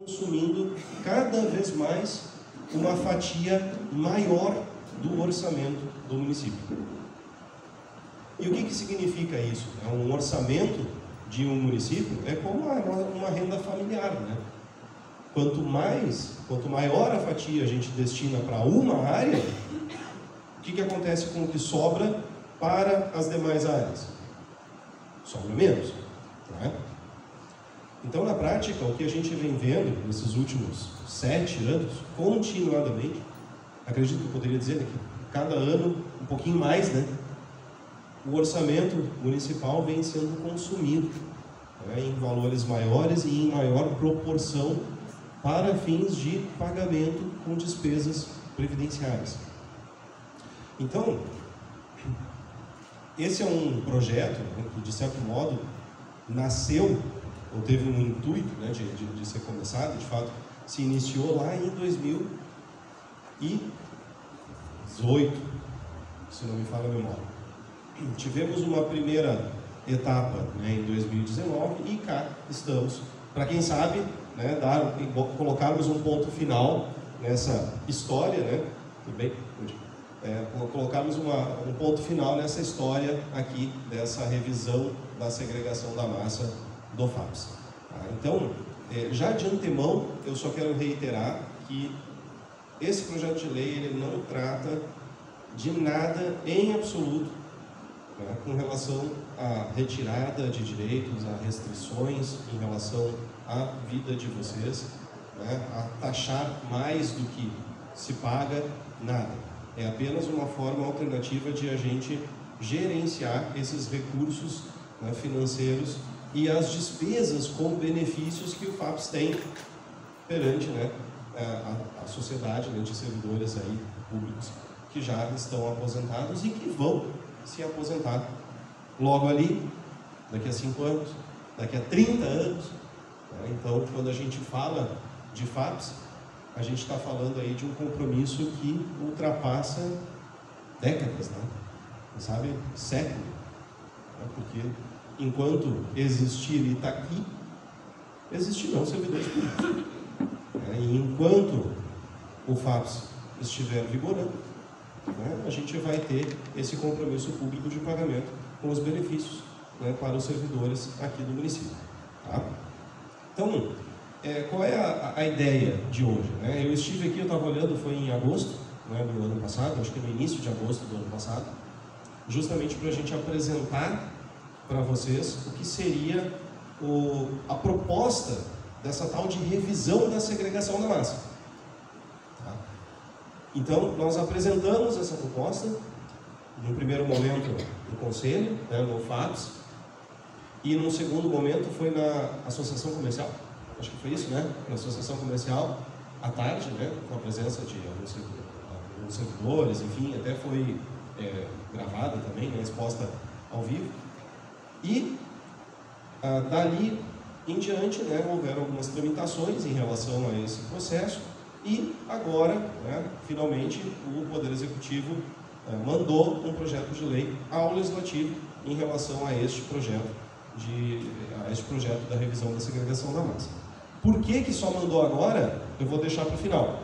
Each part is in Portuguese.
consumindo cada vez mais uma fatia maior do orçamento do município. E o que significa isso? Um orçamento de um município é como uma renda familiar, né? Quanto maior a fatia a gente destina para uma área, o que acontece com o que sobra para as demais áreas? Sobra menos, não é? Então, na prática, o que a gente vem vendo nesses últimos 7 anos, continuadamente, acredito que eu poderia dizer que cada ano um pouquinho mais, né? O orçamento municipal vem sendo consumido, né, em valores maiores e em maior proporção para fins de pagamento com despesas previdenciárias. Então, esse é um projeto, né, que, de certo modo, nasceu, ou teve um intuito, né, de ser começado, de fato, se iniciou lá em 2018, se não me falha a memória. Tivemos uma primeira etapa, né, em 2019 e cá estamos, para quem sabe, né, colocarmos um ponto final nessa história, né, tudo bem? Colocarmos um ponto final nessa história aqui, dessa revisão da segregação da massa do FAPS. Então, já de antemão, eu só quero reiterar que esse projeto de lei ele não trata de nada em absoluto, né, com relação à retirada de direitos, a restrições em relação à vida de vocês, né, a taxar mais do que se paga, nada. É apenas uma forma alternativa de a gente gerenciar esses recursos, né, financeiros e as despesas com benefícios que o FAPS tem perante, né, a sociedade, né, de servidores aí públicos que já estão aposentados e que vão se aposentar logo ali, daqui a 5 anos, daqui a 30 anos. Né? Então, quando a gente fala de FAPS, a gente está falando aí de um compromisso que ultrapassa décadas, né? Sabe, século. Né? Porque enquanto existir e está aqui, existirão servidores públicos. Né? E enquanto o FAPS estiver vigorando, né, a gente vai ter esse compromisso público de pagamento com os benefícios, né, para os servidores aqui do município. Tá? Então, qual é a ideia de hoje? Né? Eu estive aqui, eu estava olhando, foi em agosto, né, do ano passado, acho que no início de agosto do ano passado, justamente para a gente apresentar para vocês o que seria a proposta dessa tal de revisão da segregação da massa. Então, nós apresentamos essa proposta, no primeiro momento no Conselho, né, no FAPS, e no segundo momento foi na Associação Comercial, acho que foi isso, né? Na Associação Comercial, à tarde, né, com a presença de alguns servidores, enfim, até foi gravada também, né, exposta ao vivo. E dali em diante, né, houveram algumas tramitações em relação a esse processo. E agora, né, finalmente, o Poder Executivo mandou um projeto de lei ao Legislativo em relação a este projeto da revisão da segregação da massa. Por que só mandou agora? Eu vou deixar para o final,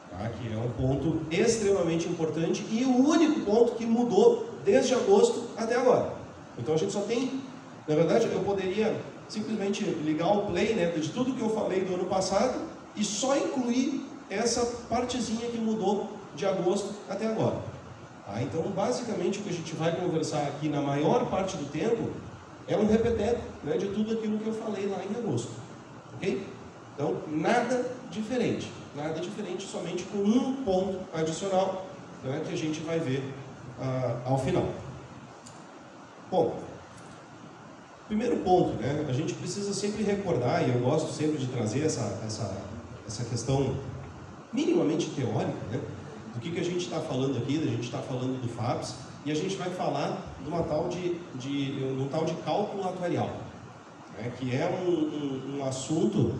tá? Que é um ponto extremamente importante e o único ponto que mudou desde agosto até agora. Então a gente só tem, na verdade, eu poderia simplesmente ligar o play, né, de tudo que eu falei do ano passado e só incluir essa partezinha que mudou de agosto até agora. Tá? Então, basicamente, o que a gente vai conversar aqui na maior parte do tempo é um repeteco, né, de tudo aquilo que eu falei lá em agosto. Ok? Então, nada diferente, somente com um ponto adicional, né, que a gente vai ver ao final. Bom, primeiro ponto, né, a gente precisa sempre recordar, e eu gosto sempre de trazer essa questão minimamente teórica, né, do que a gente está falando aqui. A gente está falando do FAPS e a gente vai falar de um tal de cálculo atuarial, né, que é um assunto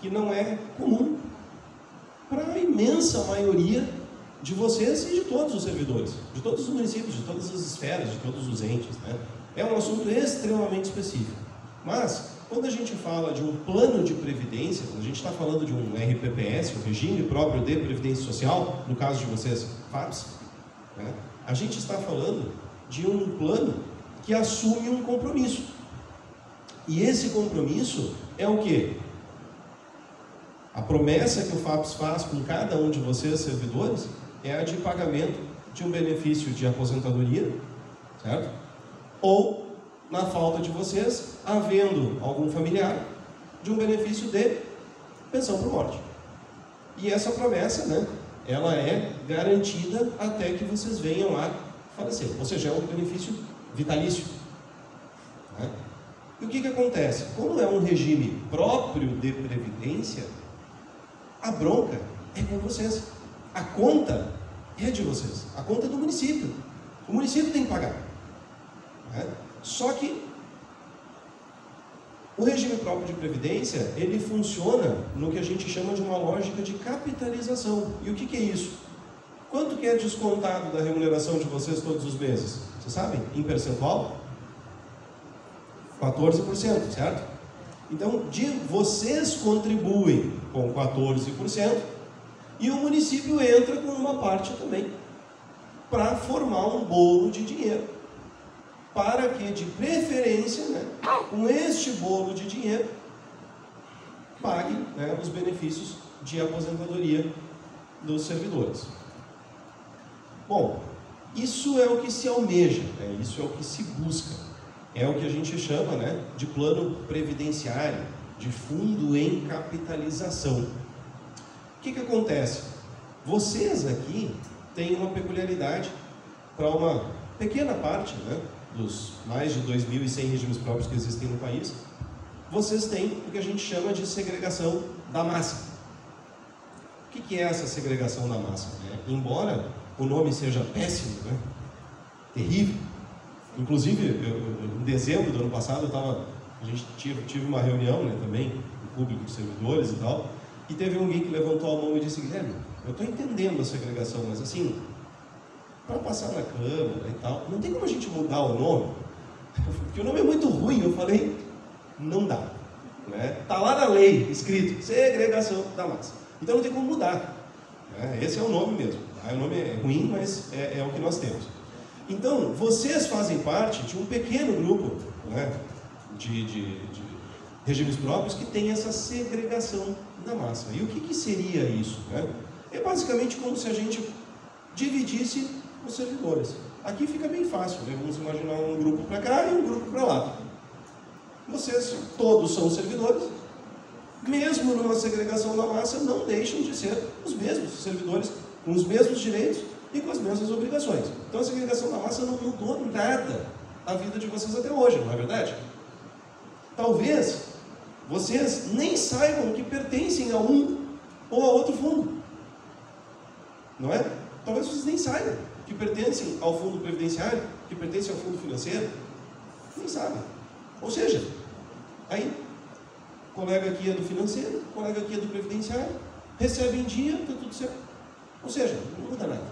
que não é comum para a imensa maioria de vocês e de todos os servidores, de todos os municípios, de todas as esferas, de todos os entes, né? É um assunto extremamente específico. Mas, quando a gente fala de um plano de previdência, quando a gente está falando de um RPPS, um regime próprio de previdência social, no caso de vocês, FAPS, né, a gente está falando de um plano que assume um compromisso. E esse compromisso é o quê? A promessa que o FAPS faz com cada um de vocês, servidores, é a de pagamento de um benefício de aposentadoria, certo? Ou, na falta de vocês, havendo algum familiar, de um benefício de pensão por morte. E essa promessa, né, ela é garantida até que vocês venham a falecer. Ou seja, é um benefício vitalício. Né? E o que acontece? Como é um regime próprio de previdência, a bronca é com vocês. A conta é de vocês. A conta é do município. O município tem que pagar. Né? Só que o regime próprio de previdência, ele funciona no que a gente chama de uma lógica de capitalização. E o que é isso? Quanto que é descontado da remuneração de vocês todos os meses? Vocês sabem? Em percentual? 14%, certo? Então, vocês contribuem com 14% e o município entra com uma parte também para formar um bolo de dinheiro. Para que, de preferência, né, com este bolo de dinheiro, pague, né, os benefícios de aposentadoria dos servidores. Bom, isso é o que se almeja, né, isso é o que se busca. É o que a gente chama, né, de plano previdenciário, de fundo em capitalização. O que acontece? Vocês aqui têm uma peculiaridade para uma pequena parte, né, dos mais de 2.100 regimes próprios que existem no país. Vocês têm o que a gente chama de segregação da massa. O que é essa segregação da massa? Embora o nome seja péssimo, né, terrível. Inclusive, em dezembro do ano passado, a gente tive uma reunião, né, também, com o público de servidores e tal, e teve alguém que levantou a mão e disse: Guilherme, eu estou entendendo a segregação, mas assim, para passar na Câmara e tal, não tem como a gente mudar o nome? Porque o nome é muito ruim. Eu falei, não dá. Né? Tá lá na lei, escrito, segregação da massa. Então não tem como mudar. Né? Esse é o nome mesmo. O nome é ruim, mas é o que nós temos. Então, vocês fazem parte de um pequeno grupo, né, de regimes próprios que tem essa segregação da massa. E o que seria isso? Né? É basicamente como se a gente dividisse os servidores. Aqui fica bem fácil, né? Vamos imaginar um grupo para cá e um grupo para lá. Vocês todos são servidores, mesmo numa segregação da massa, não deixam de ser os mesmos servidores, com os mesmos direitos e com as mesmas obrigações. Então a segregação da massa não mudou nada a vida de vocês até hoje, não é verdade? Talvez vocês nem saibam que pertencem a um ou a outro fundo, não é? Talvez vocês nem saibam que pertencem ao fundo previdenciário, que pertencem ao fundo financeiro, nem sabem. Ou seja, aí, o colega aqui é do financeiro, o colega aqui é do previdenciário, recebe em dia, está tudo certo. Ou seja, não muda nada.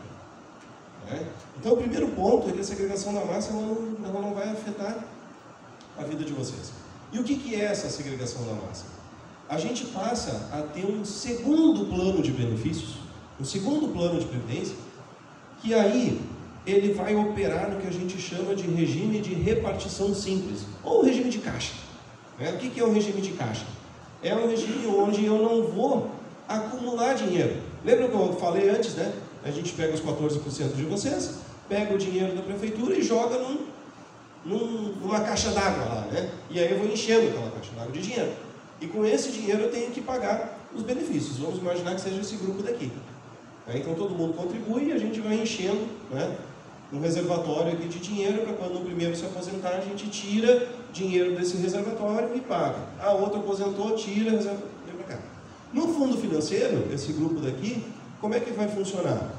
Né? Então, o primeiro ponto é que a segregação da massa ela não vai afetar a vida de vocês. E o que é essa segregação da massa? A gente passa a ter um segundo plano de benefícios, um segundo plano de previdência, que aí ele vai operar no que a gente chama de regime de repartição simples, ou regime de caixa. Né? O que é um regime de caixa? É um regime onde eu não vou acumular dinheiro. Lembra que eu falei antes, né? A gente pega os 14% de vocês, pega o dinheiro da prefeitura e joga numa caixa d'água lá, né? E aí eu vou enchendo aquela caixa d'água de dinheiro. E com esse dinheiro eu tenho que pagar os benefícios. Vamos imaginar que seja esse grupo daqui. Então todo mundo contribui e a gente vai enchendo, né, um reservatório aqui de dinheiro para quando o primeiro se aposentar a gente tira dinheiro desse reservatório e paga. A outra aposentou, tira, reservatório para cá. No fundo financeiro, esse grupo daqui, como é que vai funcionar?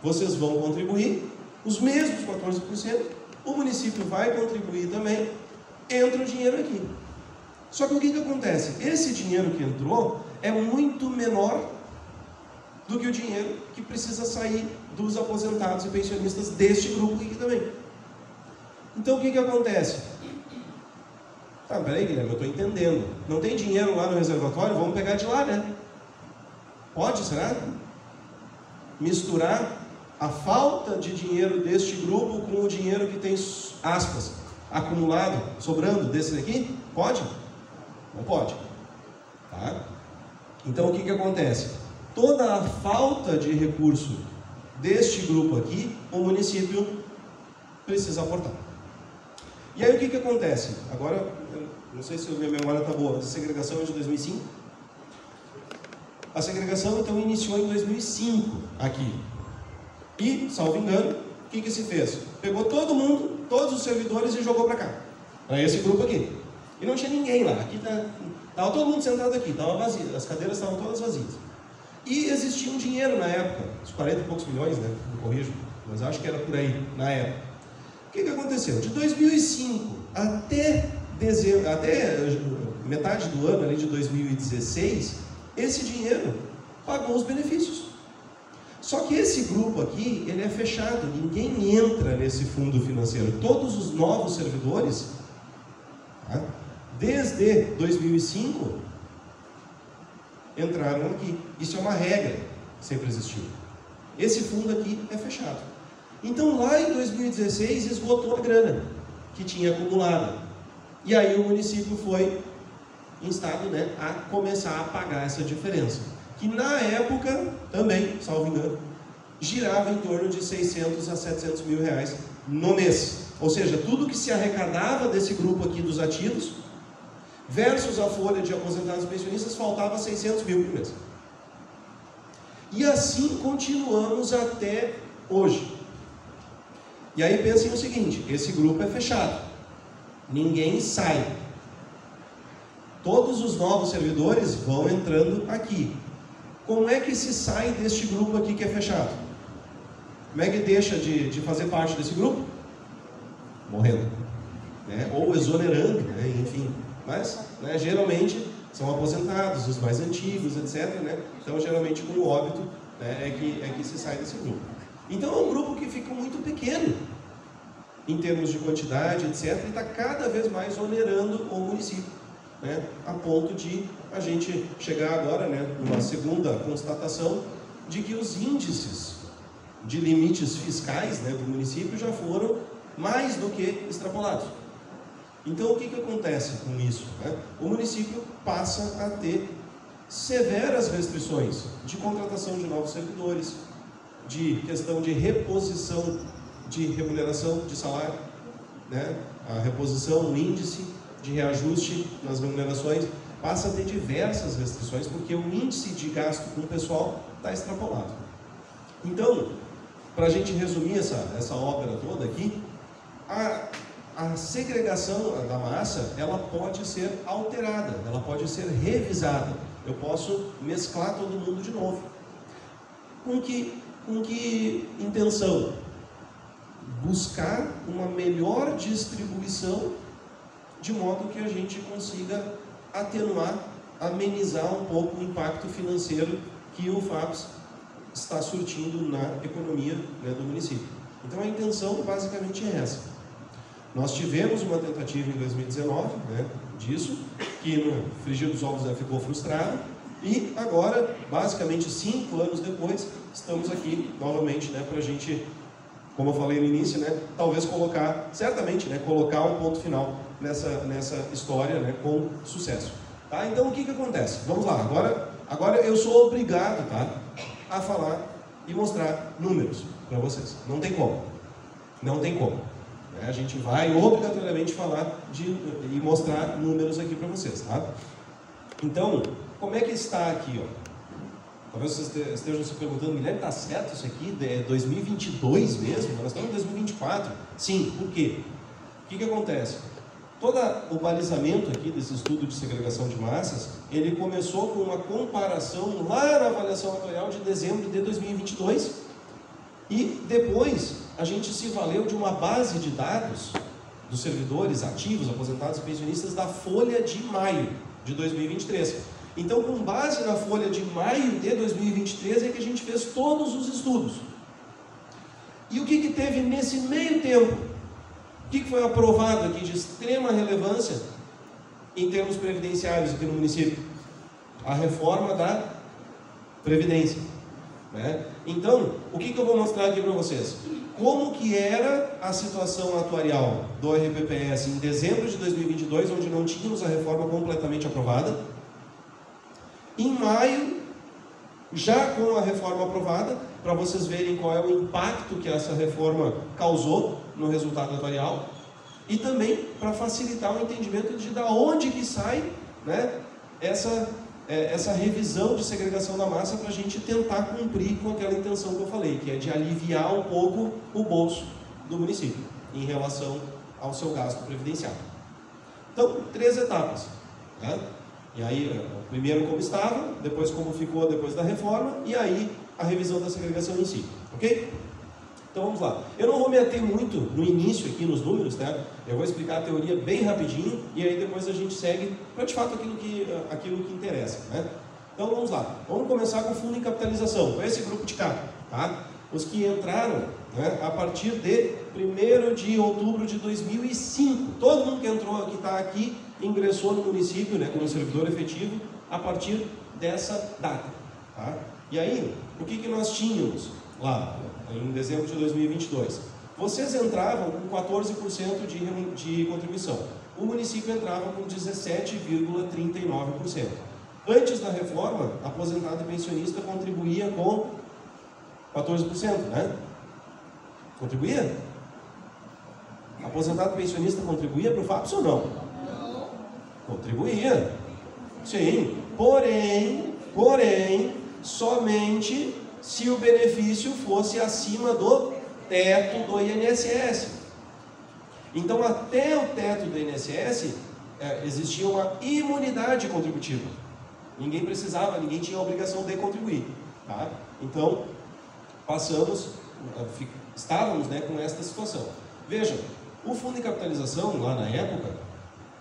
Vocês vão contribuir, os mesmos 14%, o município vai contribuir também, entra o dinheiro aqui. Só que o que acontece? Esse dinheiro que entrou é muito menor do que o dinheiro que precisa sair dos aposentados e pensionistas deste grupo aqui também. Então o que acontece? Tá, peraí, Guilherme, eu estou entendendo. Não tem dinheiro lá no reservatório? Vamos pegar de lá, né? Pode, será? Misturar a falta de dinheiro deste grupo com o dinheiro que tem, aspas, acumulado, sobrando desse daqui? Pode? Não pode. Tá? Então o que acontece? Toda a falta de recurso deste grupo aqui, o município precisa aportar. E aí o que acontece? Agora, eu não sei se a minha memória está boa, a segregação é de 2005? A segregação então iniciou em 2005 aqui. E, salvo engano, o que se fez? Pegou todo mundo, todos os servidores e jogou para cá. Para esse grupo aqui. E não tinha ninguém lá. Aqui estava todo mundo sentado aqui, estava vazio, as cadeiras estavam todas vazias. E existia um dinheiro na época, uns 40 e poucos milhões, né? Não corrijo, mas acho que era por aí, na época. O que aconteceu? De 2005 até metade do ano ali de 2016, esse dinheiro pagou os benefícios. Só que esse grupo aqui, ele é fechado, ninguém entra nesse fundo financeiro. Todos os novos servidores, tá? Desde 2005, entraram aqui. Isso é uma regra que sempre existiu. Esse fundo aqui é fechado. Então lá em 2016 esgotou a grana que tinha acumulada. E aí o município foi instado, né, a começar a pagar essa diferença. Que na época, também, salvo engano, girava em torno de 600 a 700 mil reais no mês. Ou seja, tudo que se arrecadava desse grupo aqui dos ativos, versus a folha de aposentados e pensionistas, faltava 600 mil por mês. E assim continuamos até hoje. E aí pensem o seguinte, esse grupo é fechado, ninguém sai. Todos os novos servidores vão entrando aqui. Como é que se sai deste grupo aqui que é fechado? Como é que deixa de fazer parte desse grupo? Morrendo, né? Ou exonerando, né? Enfim. Mas, né, geralmente, são aposentados, os mais antigos, etc. Né? Então, geralmente, com o óbito, né, é que se sai desse grupo. Então, é um grupo que fica muito pequeno, em termos de quantidade, etc. E está cada vez mais onerando o município, né, a ponto de a gente chegar agora, né, numa segunda constatação de que os índices de limites fiscais, né, do município já foram mais do que extrapolados. Então o que acontece com isso? Né? O município passa a ter severas restrições de contratação de novos servidores, de questão de reposição de remuneração de salário, né? A reposição, o índice de reajuste nas remunerações passa a ter diversas restrições, porque o índice de gasto com o pessoal está extrapolado. Então, para a gente resumir essa obra toda aqui, a segregação da massa, ela pode ser alterada, ela pode ser revisada. Eu posso mesclar todo mundo de novo. Com que intenção? Buscar uma melhor distribuição, de modo que a gente consiga atenuar, amenizar um pouco o impacto financeiro que o FAPES está surtindo na economia, né, do município. Então a intenção basicamente é essa. Nós tivemos uma tentativa em 2019, né, disso, que no frigir dos ovos, né, ficou frustrado, e agora, basicamente 5 anos depois, estamos aqui novamente, né, para a gente, como eu falei no início, né, talvez certamente, né, colocar um ponto final nessa história, né, com sucesso. Tá? Então o que acontece? Vamos lá, agora eu sou obrigado, tá, a falar e mostrar números para vocês. Não tem como. Não tem como. A gente vai obrigatoriamente falar e mostrar números aqui para vocês, tá? Então, como é que está aqui, ó? Talvez vocês estejam se perguntando, Guilherme, está certo isso aqui? É 2022 mesmo? Nós estamos em 2024. Sim, por quê? O que acontece? Todo o balizamento aqui desse estudo de segregação de massas, ele começou com uma comparação lá na avaliação atuarial de dezembro de 2022 e depois a gente se valeu de uma base de dados dos servidores ativos, aposentados e pensionistas da folha de maio de 2023. Então, com base na folha de maio de 2023 é que a gente fez todos os estudos. E o que teve nesse meio tempo? O que foi aprovado aqui de extrema relevância em termos previdenciários aqui no município? A reforma da Previdência, né? Então, o que eu vou mostrar aqui para vocês? Como que era a situação atuarial do RPPS em dezembro de 2022, onde não tínhamos a reforma completamente aprovada. Em maio, já com a reforma aprovada, para vocês verem qual é o impacto que essa reforma causou no resultado atuarial. E também para facilitar o entendimento de da onde que sai, né, essa revisão de segregação da massa, para a gente tentar cumprir com aquela intenção que eu falei, que é de aliviar um pouco o bolso do município em relação ao seu gasto previdenciário. Então, 3 etapas, né? E aí, primeiro como estava, depois como ficou depois da reforma, e aí a revisão da segregação em si, ok? Então vamos lá. Eu não vou me ater muito no início aqui nos números, tá? Eu vou explicar a teoria bem rapidinho e aí depois a gente segue para de fato aquilo que interessa, né? Então vamos lá. Vamos começar com o fundo em capitalização, com esse grupo de cá, tá? Os que entraram, né, a partir de 1º de outubro de 2005. Todo mundo que entrou aqui, está aqui, ingressou no município, né, como servidor efetivo a partir dessa data, tá? E aí, o que nós tínhamos lá em dezembro de 2022? Vocês entravam com 14% de contribuição. O município entrava com 17,39%. Antes da reforma, aposentado e pensionista contribuía com 14%, né? Contribuía? Aposentado e pensionista contribuía para o FAPS ou não? Não. Contribuía. Sim. Porém, somente se o benefício fosse acima do teto do INSS. Então, até o teto do INSS, existia uma imunidade contributiva. Ninguém precisava, ninguém tinha a obrigação de contribuir, tá? Então, estávamos, né, com esta situação. Vejam, o fundo de capitalização, lá na época,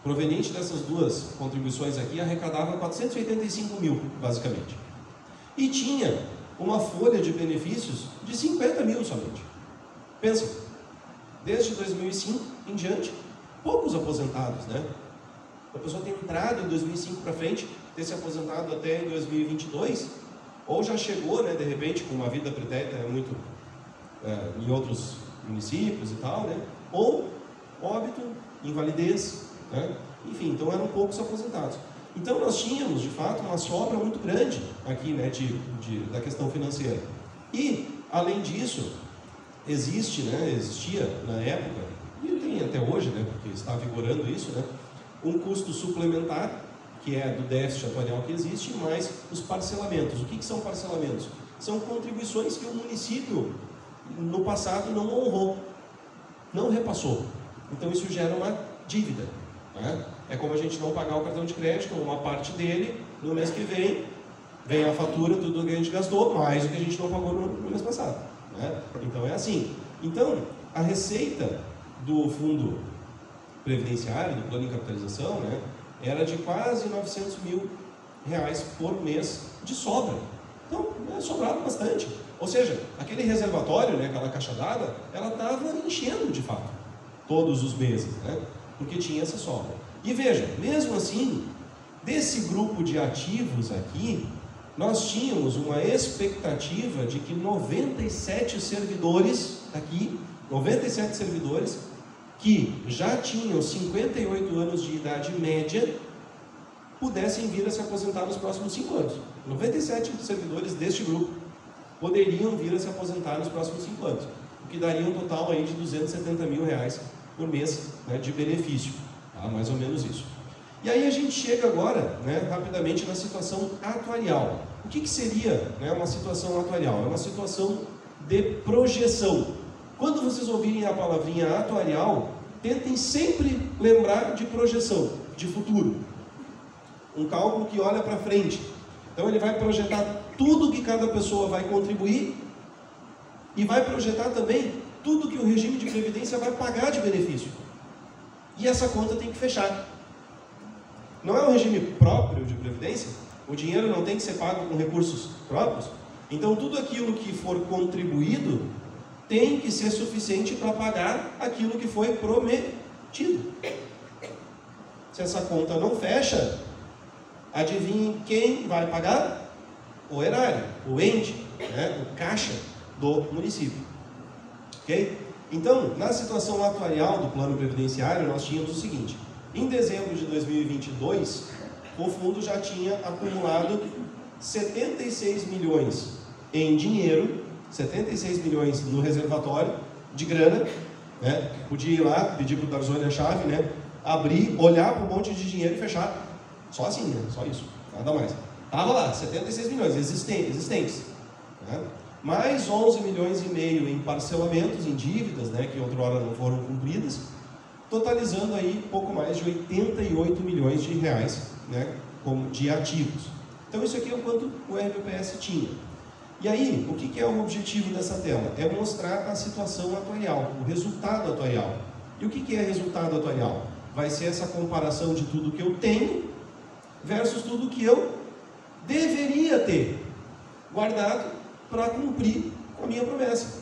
proveniente dessas 2 contribuições aqui, arrecadava 485 mil, basicamente. E tinha uma folha de benefícios de 50 mil somente. Pensa, desde 2005 em diante, poucos aposentados, né? A pessoa tem entrado em 2005 para frente, ter se aposentado até em 2022, ou já chegou, né, de repente, com uma vida pretérita muito em outros municípios e tal, né? Ou óbito, invalidez, né? Enfim, então eram poucos aposentados. Então nós tínhamos, de fato, uma sobra muito grande aqui, né, da questão financeira. E, além disso, existia na época, e tem até hoje, né, porque está vigorando isso, né, um custo suplementar, que é do déficit atuarial que existe, mais os parcelamentos. O que são parcelamentos? São contribuições que o município, no passado, não honrou, não repassou. Então isso gera uma dívida, né? É como a gente não pagar o cartão de crédito, uma parte dele, no mês que vem a fatura, tudo que a gente gastou, mais o que a gente não pagou no mês passado, né? Então é assim. Então, a receita do fundo previdenciário, do plano de capitalização, né, era de quase 900 mil reais por mês de sobra. Então, sobrava bastante. Ou seja, aquele reservatório, né, aquela caixa d'água, ela estava enchendo de fato, todos os meses, né, porque tinha essa sobra. E veja, mesmo assim, desse grupo de ativos aqui, nós tínhamos uma expectativa de que 97 servidores aqui, 97 servidores, que já tinham 58 anos de idade média, pudessem vir a se aposentar nos próximos 5 anos. 97 servidores deste grupo poderiam vir a se aposentar nos próximos 5 anos, o que daria um total aí de 270 mil reais por mês, né, de benefício, tá? Mais ou menos isso. E aí a gente chega agora, né, rapidamente na situação atuarial. O que seria, né, uma situação atuarial? É uma situação de projeção. Quando vocês ouvirem a palavrinha atuarial, tentem sempre lembrar de projeção, de futuro. Um cálculo que olha para frente. Então ele vai projetar tudo que cada pessoa vai contribuir e vai projetar também tudo que o regime de previdência vai pagar de benefício. E essa conta tem que fechar. Não é um regime próprio de previdência? O dinheiro não tem que ser pago com recursos próprios? Então tudo aquilo que for contribuído tem que ser suficiente para pagar aquilo que foi prometido. Se essa conta não fecha, adivinhe quem vai pagar? O erário, o ente, né? O caixa do município. Ok? Então, na situação atuarial do plano previdenciário, nós tínhamos o seguinte: em dezembro de 2022, o fundo já tinha acumulado 76 milhões em dinheiro, 76 milhões no reservatório de grana, né? Podia ir lá, pedir para o Darzoni a chave, né? Abrir, olhar para um monte de dinheiro e fechar. Só assim, né? Só isso, nada mais. Estava lá, 76 milhões existentes, né? Mais 11 milhões e meio em parcelamentos, em dívidas, né? Que outrora não foram cumpridas, totalizando aí pouco mais de 88 milhões de reais, né? De ativos. Então isso aqui é o quanto o RBPS tinha. E aí, o que é o objetivo dessa tela? É mostrar a situação atuarial, o resultado atuarial. E o que é resultado atuarial? Vai ser essa comparação de tudo que eu tenho versus tudo que eu deveria ter guardado para cumprir com a minha promessa.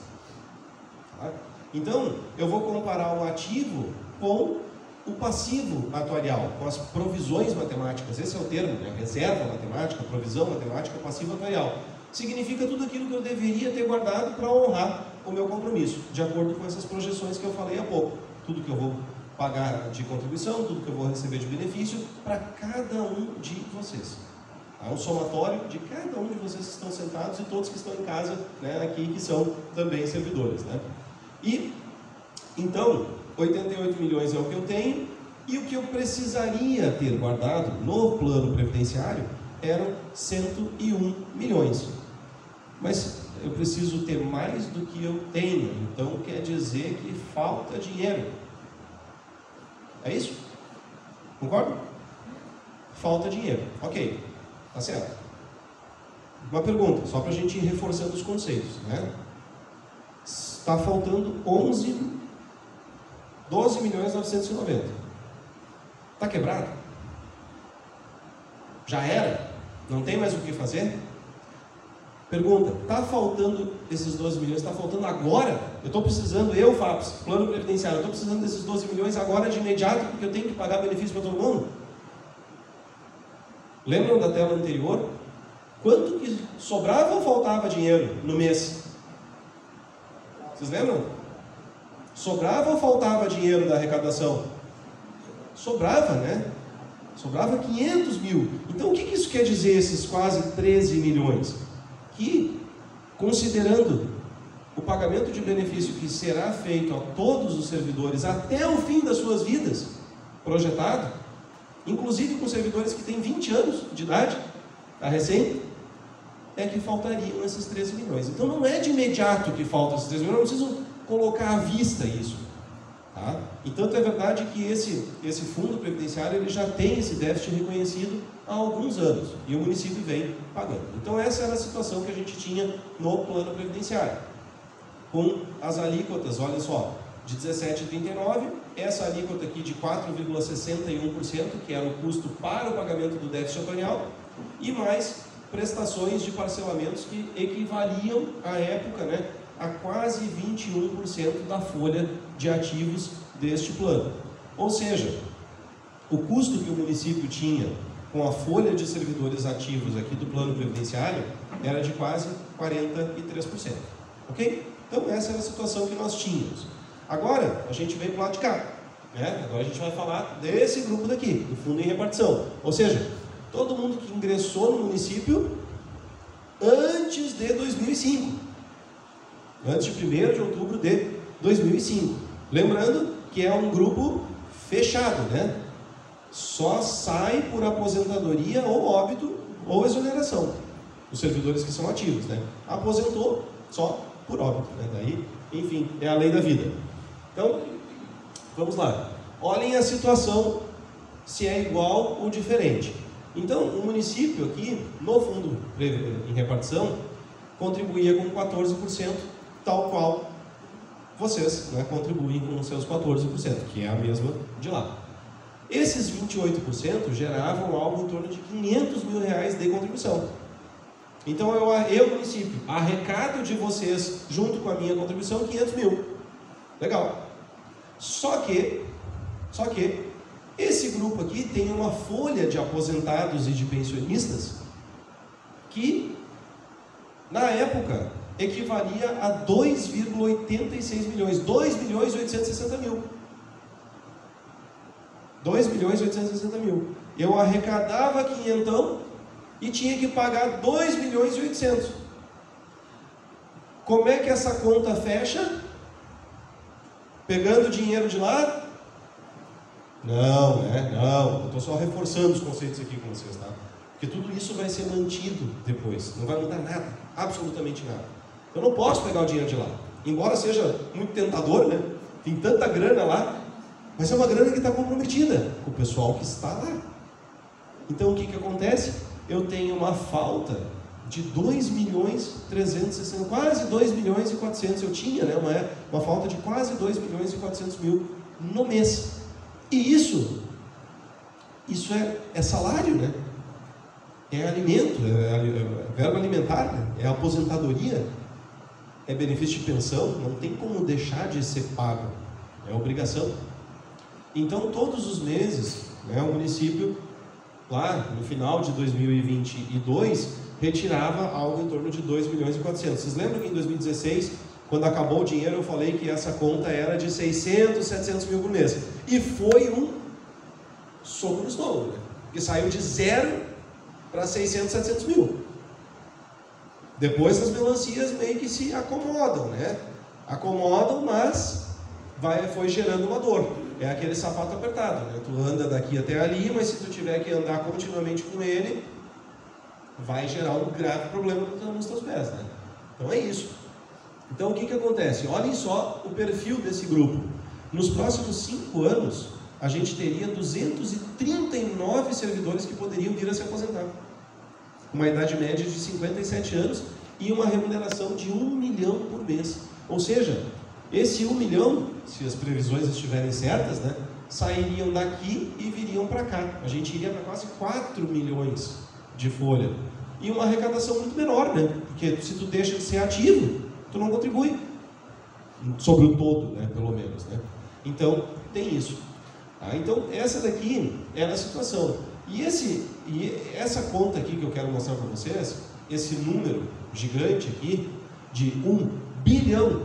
Tá? Então, eu vou comparar o ativo com o passivo atuarial, com as provisões matemáticas. Esse é o termo, né? Reserva matemática, provisão matemática, passivo atuarial. Significa tudo aquilo que eu deveria ter guardado para honrar o meu compromisso, de acordo com essas projeções que eu falei há pouco. Tudo que eu vou pagar de contribuição, tudo que eu vou receber de benefício para cada um de vocês. É um somatório de cada um de vocês que estão sentados e todos que estão em casa, né, aqui, que são também servidores, né? E, então, 88 milhões é o que eu tenho, e o que eu precisaria ter guardado no plano previdenciário eram 101 milhões. Mas eu preciso ter mais do que eu tenho, então quer dizer que falta dinheiro. É isso? Concorda? Falta dinheiro. Ok, tá certo. Uma pergunta, só para a gente ir reforçando os conceitos, né? Está faltando 12 milhões e 990. Está quebrado? Já era? Não tem mais o que fazer? Pergunta, está faltando esses 12 milhões, está faltando agora? Eu estou precisando, FAPS, plano previdenciário, eu estou precisando desses 12 milhões agora de imediato, porque eu tenho que pagar benefício para todo mundo? Lembram da tela anterior? Quanto que sobrava ou faltava dinheiro no mês? Vocês lembram? Sobrava ou faltava dinheiro da arrecadação? Sobrava, né? Sobrava 500 mil. Então o que isso quer dizer, esses quase 13 milhões? Que, considerando o pagamento de benefício que será feito a todos os servidores até o fim das suas vidas, projetado, inclusive com servidores que têm 20 anos de idade, a recém, é que faltariam esses 13 milhões. Então não é de imediato que faltam esses 13 milhões, não preciso colocar à vista isso. Tá? E tanto é verdade que esse fundo previdenciário ele já tem esse déficit reconhecido há alguns anos e o município vem pagando. Então essa era a situação que a gente tinha no plano previdenciário, com as alíquotas, olha só, de 17,39, essa alíquota aqui de 4,61%, que era o custo para o pagamento do déficit atuarial, e mais prestações de parcelamentos que equivaliam à época, né, a quase 21% da folha de ativos deste plano. Ou seja, o custo que o município tinha com a folha de servidores ativos aqui do plano previdenciário era de quase 43%. Ok? Então essa era a situação que nós tínhamos. Agora a gente vem para o lado de cá, né? Agora a gente vai falar desse grupo daqui, do fundo em repartição. Ou seja, todo mundo que ingressou no município antes de 2005. Antes de 1º de outubro de 2005. Lembrando que é um grupo fechado, né? Só sai por aposentadoria ou óbito ou exoneração. Os servidores que são ativos, né? Aposentou só por óbito, né? Daí, enfim, é a lei da vida. Então, vamos lá. Olhem a situação, se é igual ou diferente. Então, o município aqui, no fundo em repartição, contribuía com 14%, tal qual vocês, né, contribuem com os seus 14%, que é a mesma de lá. Esses 28% geravam algo em torno de 500 mil reais de contribuição. Então eu município, arrecado de vocês, junto com a minha contribuição, 500 mil. Legal. Só que esse grupo aqui tem uma folha de aposentados e de pensionistas que, na época, equivalia a 2,86 milhões, 2.860 mil. 2.860 mil. Eu arrecadava quinhentão e tinha que pagar 2.800.000. Como é que essa conta fecha? Pegando dinheiro de lá? Não, não. Eu estou só reforçando os conceitos aqui com vocês, tá? Porque tudo isso vai ser mantido depois. Não vai mudar nada, absolutamente nada. Eu não posso pegar o dinheiro de lá. Embora seja muito tentador, né? Tem tanta grana lá, mas é uma grana que está comprometida com o pessoal que está lá. Então o que acontece? Eu tenho uma falta de 2.360.000, quase 2.400.000 eu tinha, né? Uma falta de quase 2.400.000 no mês. E isso é salário, né? É alimento, é verbo alimentar, né? É aposentadoria, é benefício de pensão, não tem como deixar de ser pago, é obrigação. Então todos os meses, né, o município, lá no final de 2022, retirava algo em torno de 2.400.000. Vocês lembram que em 2016, quando acabou o dinheiro, eu falei que essa conta era de 600, 700 mil por mês. E foi um soco no estômago, né? Que saiu de 0 para 600, 700 mil. Depois as melancias meio que se acomodam, né? Acomodam, mas foi gerando uma dor. É aquele sapato apertado, né? Tu anda daqui até ali, mas se tu tiver que andar continuamente com ele, vai gerar um grave problema nos teus pés, né? Então é isso. Então o que acontece? Olhem só o perfil desse grupo. Nos próximos 5 anos, a gente teria 239 servidores que poderiam vir a se aposentar. Uma idade média de 57 anos e uma remuneração de 1 milhão por mês. Ou seja, esse 1 milhão, se as previsões estiverem certas, né, sairiam daqui e viriam para cá. A gente iria para quase 4 milhões de folha. E uma arrecadação muito menor, né? Porque se tu deixa de ser ativo, tu não contribui. Sobre o todo, né? Pelo menos, né? Então, tem isso. Então, essa daqui era a situação. E essa conta aqui que eu quero mostrar para vocês, esse número gigante aqui, de 1 bilhão,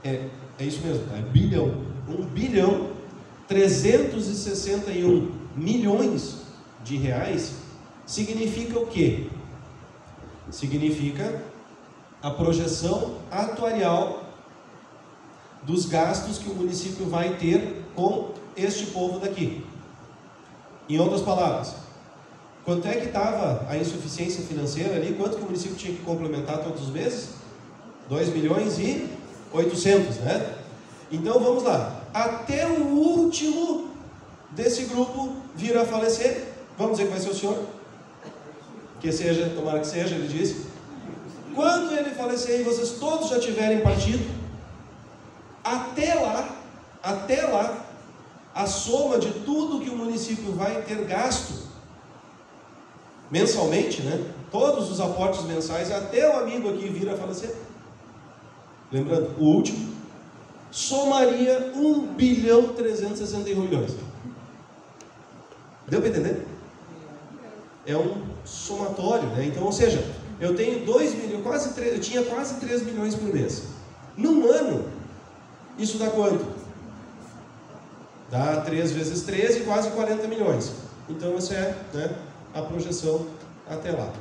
é isso mesmo, é bilhão. 1 bilhão 361 milhões de reais, significa o quê? Significa a projeção atuarial dos gastos que o município vai ter com este povo daqui. Em outras palavras, quanto é que estava a insuficiência financeira ali? Quanto que o município tinha que complementar todos os meses? 2.800.000, né? Então vamos lá. Até o último desse grupo vir a falecer, vamos dizer que vai ser o senhor? Que seja, tomara que seja, ele disse. Quando ele falecer e vocês todos já tiverem partido, até lá, a soma de tudo que o município vai ter gasto mensalmente, né? Todos os aportes mensais, até o amigo aqui vir a falecer, lembrando, o último, somaria 1.361 milhões. Deu para entender? É um somatório, né? Então, ou seja, eu tenho 2 milhões, eu tinha quase 3 milhões por mês. Num ano, isso dá quanto? Dá 3 vezes 13, quase 40 milhões. Então, essa é, né, a projeção até lá.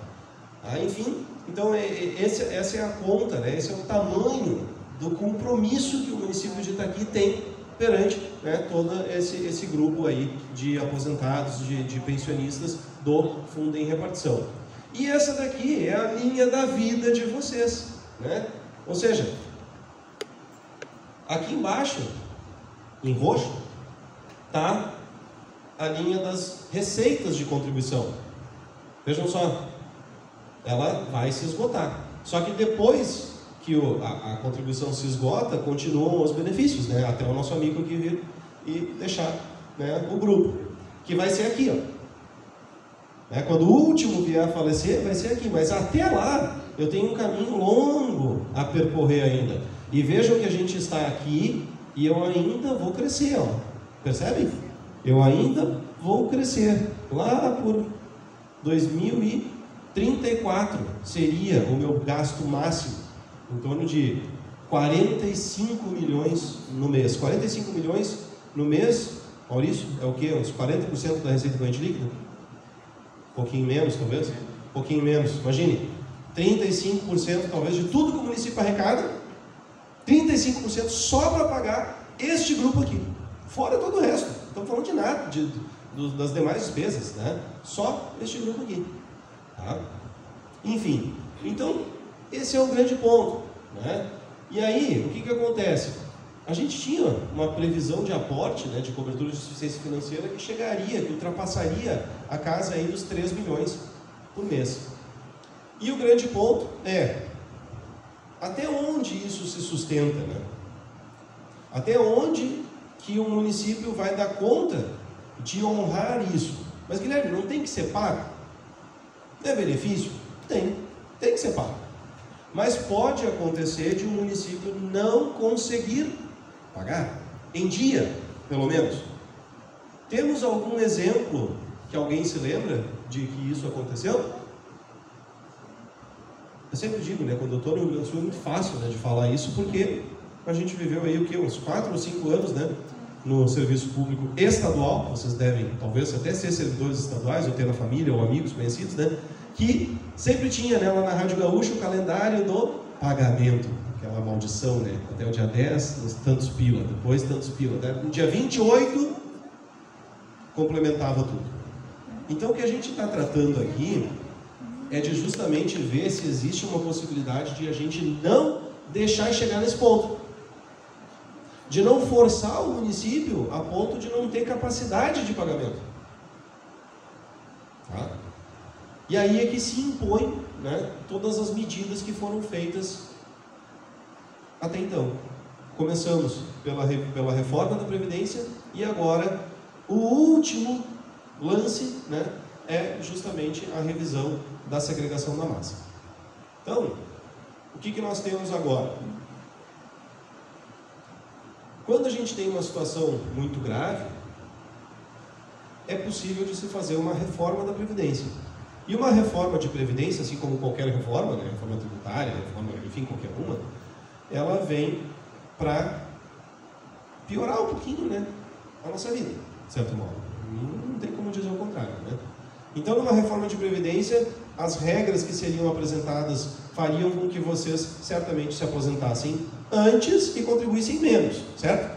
Enfim, então essa é a conta, né? Esse é o tamanho do compromisso que o município de Itaqui tem perante, né, todo esse grupo aí de aposentados, de pensionistas do Fundo em Repartição. E essa daqui é a linha da vida de vocês, né? Ou seja, aqui embaixo, em roxo, está a linha das receitas de contribuição. Vejam só, ela vai se esgotar. Só que depois que a contribuição se esgota, continuam os benefícios, né? Até o nosso amigo aqui vir e deixar, né, o grupo, que vai ser aqui, ó. Quando o último vier a falecer, vai ser aqui, mas até lá eu tenho um caminho longo a percorrer ainda. E vejam que a gente está aqui e eu ainda vou crescer, ó. Percebem? Eu ainda vou crescer. Lá por 2034 seria o meu gasto máximo, em torno de 45 milhões no mês. 45 milhões no mês, Maurício, é o quê? Uns 40% da receita corrente líquida? Um pouquinho menos, talvez? Um pouquinho menos. Imagine, 35% talvez de tudo que o município arrecada, 35% só para pagar este grupo aqui. Fora todo o resto. Não estamos falando de nada, das demais despesas, né? Só este grupo aqui. Tá? Enfim, então, esse é um grande ponto, né? E aí, o que acontece? A gente tinha uma previsão de aporte, né, de cobertura de suficiência financeira que chegaria, que ultrapassaria a casa aí dos 3 milhões por mês. E o grande ponto é, até onde isso se sustenta, né? Até onde que o município vai dar conta de honrar isso? Mas, Guilherme, não tem que ser pago? É benefício? Tem que ser pago. Mas pode acontecer de um município não conseguir pagar, em dia, pelo menos. Temos algum exemplo que alguém se lembra de que isso aconteceu? Eu sempre digo, né, quando eu estou no Rio Grande do Sul é muito fácil, né, de falar isso, porque a gente viveu aí o quê? Uns 4 ou 5 anos, né, no serviço público estadual. Vocês devem, talvez, até ser servidores estaduais, ou ter na família, ou amigos conhecidos, né, que sempre tinha, né, lá na Rádio Gaúcha o calendário do pagamento, aquela maldição, né, até o dia 10, tantos pila, depois tantos pila, né? No dia 28, complementava tudo. Então, o que a gente está tratando aqui é de justamente ver se existe uma possibilidade de a gente não deixar chegar nesse ponto, de não forçar o município a ponto de não ter capacidade de pagamento. Tá? E aí é que se impõe, né, todas as medidas que foram feitas até então. Começamos pela reforma da Previdência e agora o último lance, né, é justamente a revisão da segregação da massa. Então, o que nós temos agora? Quando a gente tem uma situação muito grave, é possível de se fazer uma reforma da Previdência. E uma reforma de Previdência, assim como qualquer reforma, né, reforma tributária, reforma, enfim, qualquer uma, ela vem para piorar um pouquinho, né, a nossa vida, de certo modo. Não tem como dizer o contrário, né? Então, numa reforma de Previdência, as regras que seriam apresentadas fariam com que vocês certamente se aposentassem antes e contribuíssem menos, certo?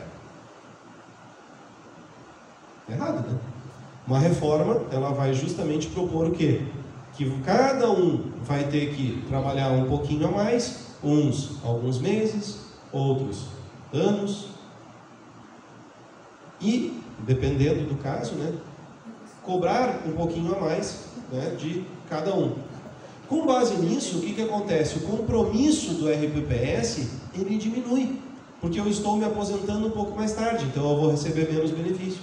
Errado, né? Uma reforma, ela vai justamente propor o quê? Que cada um vai ter que trabalhar um pouquinho a mais, uns alguns meses, outros anos, e, dependendo do caso, né, cobrar um pouquinho a mais, né, de cada um. Com base nisso, o que acontece? O compromisso do RPPS, ele diminui, porque eu estou me aposentando um pouco mais tarde, então eu vou receber menos benefício.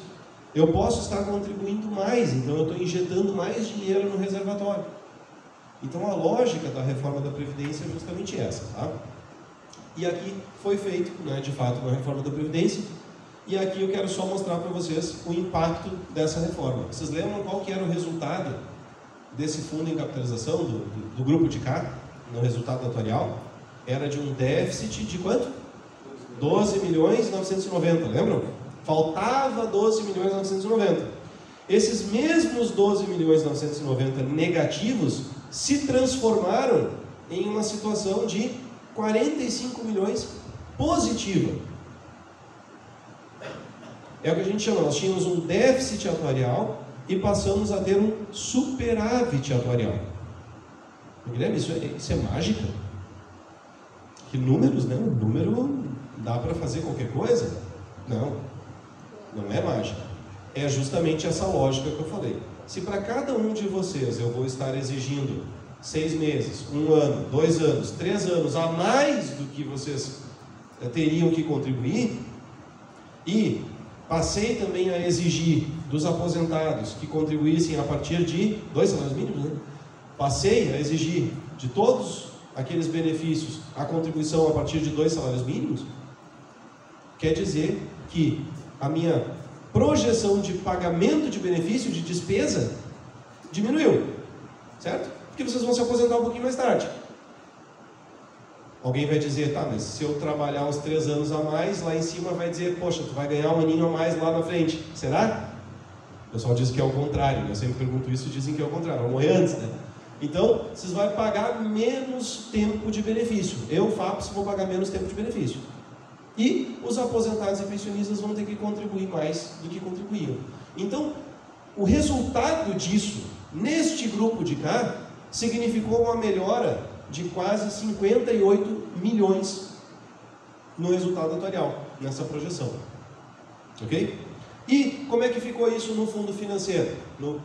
Eu posso estar contribuindo mais, então eu estou injetando mais dinheiro no reservatório. Então a lógica da reforma da Previdência é justamente essa, tá? E aqui foi feito, né, de fato, uma reforma da Previdência, e aqui eu quero só mostrar para vocês o impacto dessa reforma. Vocês lembram qual que era o resultado desse fundo em capitalização, do grupo de cá, no resultado atuarial? Era de um déficit de quanto? 12 milhões e 990, lembram? Faltava 12 milhões e 990. Esses mesmos 12 milhões e 990 negativos se transformaram em uma situação de 45 milhões positiva. É o que a gente chama, nós tínhamos um déficit atuarial e passamos a ter um superávit atuarial. Guilherme, isso é mágica? Que números, né? Um número dá para fazer qualquer coisa? Não, não é mágica. É justamente essa lógica que eu falei. Se para cada um de vocês eu vou estar exigindo 6 meses, 1 ano, 2 anos, 3 anos a mais do que vocês teriam que contribuir, e passei também a exigir dos aposentados que contribuíssem a partir de 2 salários mínimos, né? Passei a exigir de todos aqueles benefícios a contribuição a partir de 2 salários mínimos, quer dizer que a minha projeção de pagamento de benefício, de despesa, diminuiu, certo? Porque vocês vão se aposentar um pouquinho mais tarde. Alguém vai dizer, tá, mas se eu trabalhar uns 3 anos a mais, lá em cima vai dizer, poxa, tu vai ganhar um aninho a mais lá na frente. Será? O pessoal diz que é o contrário, eu sempre pergunto isso e dizem que é o contrário, vai morrer antes, né? Então, vocês vão pagar menos tempo de benefício. Eu, FAPES, vou pagar menos tempo de benefício. E os aposentados e pensionistas vão ter que contribuir mais do que contribuíam. Então, o resultado disso, neste grupo de cá, significou uma melhora de quase 58 milhões no resultado atuarial, nessa projeção. Ok? E como é que ficou isso no fundo financeiro? No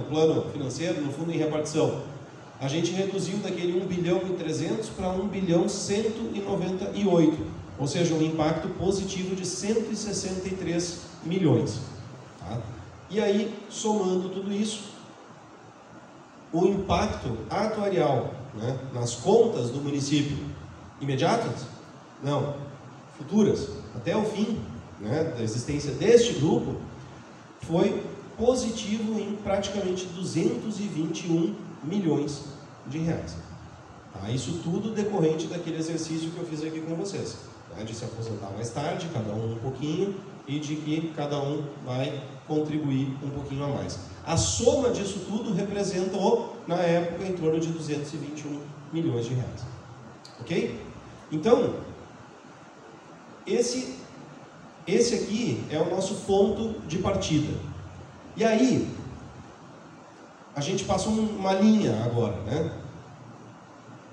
plano financeiro, no fundo em repartição? A gente reduziu daquele 1 bilhão e 300 para 1 bilhão 198, ou seja, um impacto positivo de 163 milhões. Tá? E aí, somando tudo isso, o impacto atuarial, né, nas contas do município, imediatas? Não, futuras, até o fim, né, da existência deste grupo, foi positivo em praticamente 221 milhões de reais. Tá? Isso tudo decorrente daquele exercício que eu fiz aqui com vocês, né, de se aposentar mais tarde, cada um pouquinho, e de que cada um vai contribuir um pouquinho a mais. A soma disso tudo representa, na época, em torno de 221 milhões de reais. Ok? Então, esse aqui é o nosso ponto de partida. E aí, a gente passa uma linha agora, né?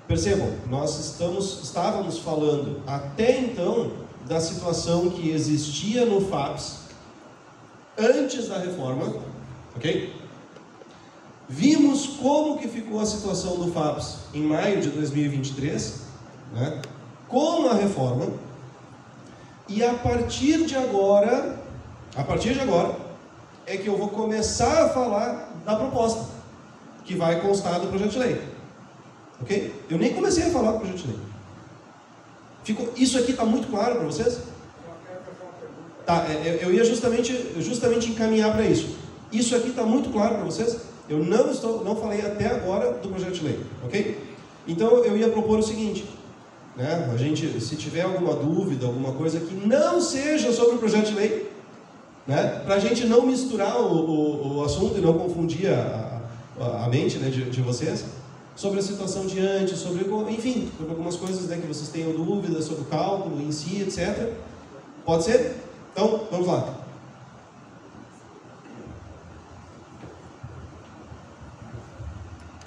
Percebam, nós estávamos falando até então da situação que existia no FAPES antes da reforma, ok? Vimos como que ficou a situação do FAPES em maio de 2023, né? Com a reforma. E a partir de agora, é que eu vou começar a falar da proposta, que vai constar do projeto de lei. Ok? Eu nem comecei a falar do projeto de lei. Isso aqui está muito claro para vocês? Tá, eu ia justamente encaminhar para isso. Isso aqui está muito claro para vocês? Eu não falei até agora do projeto de lei, ok? Então eu ia propor o seguinte, né? A gente, se tiver alguma dúvida, alguma coisa que não seja sobre o projeto de lei, né? Para a gente não misturar o assunto e não confundir a mente, né, de vocês, sobre a situação de antes, enfim, sobre algumas coisas, né, que vocês tenham dúvidas sobre o cálculo em si, etc. Pode ser? Então, vamos lá.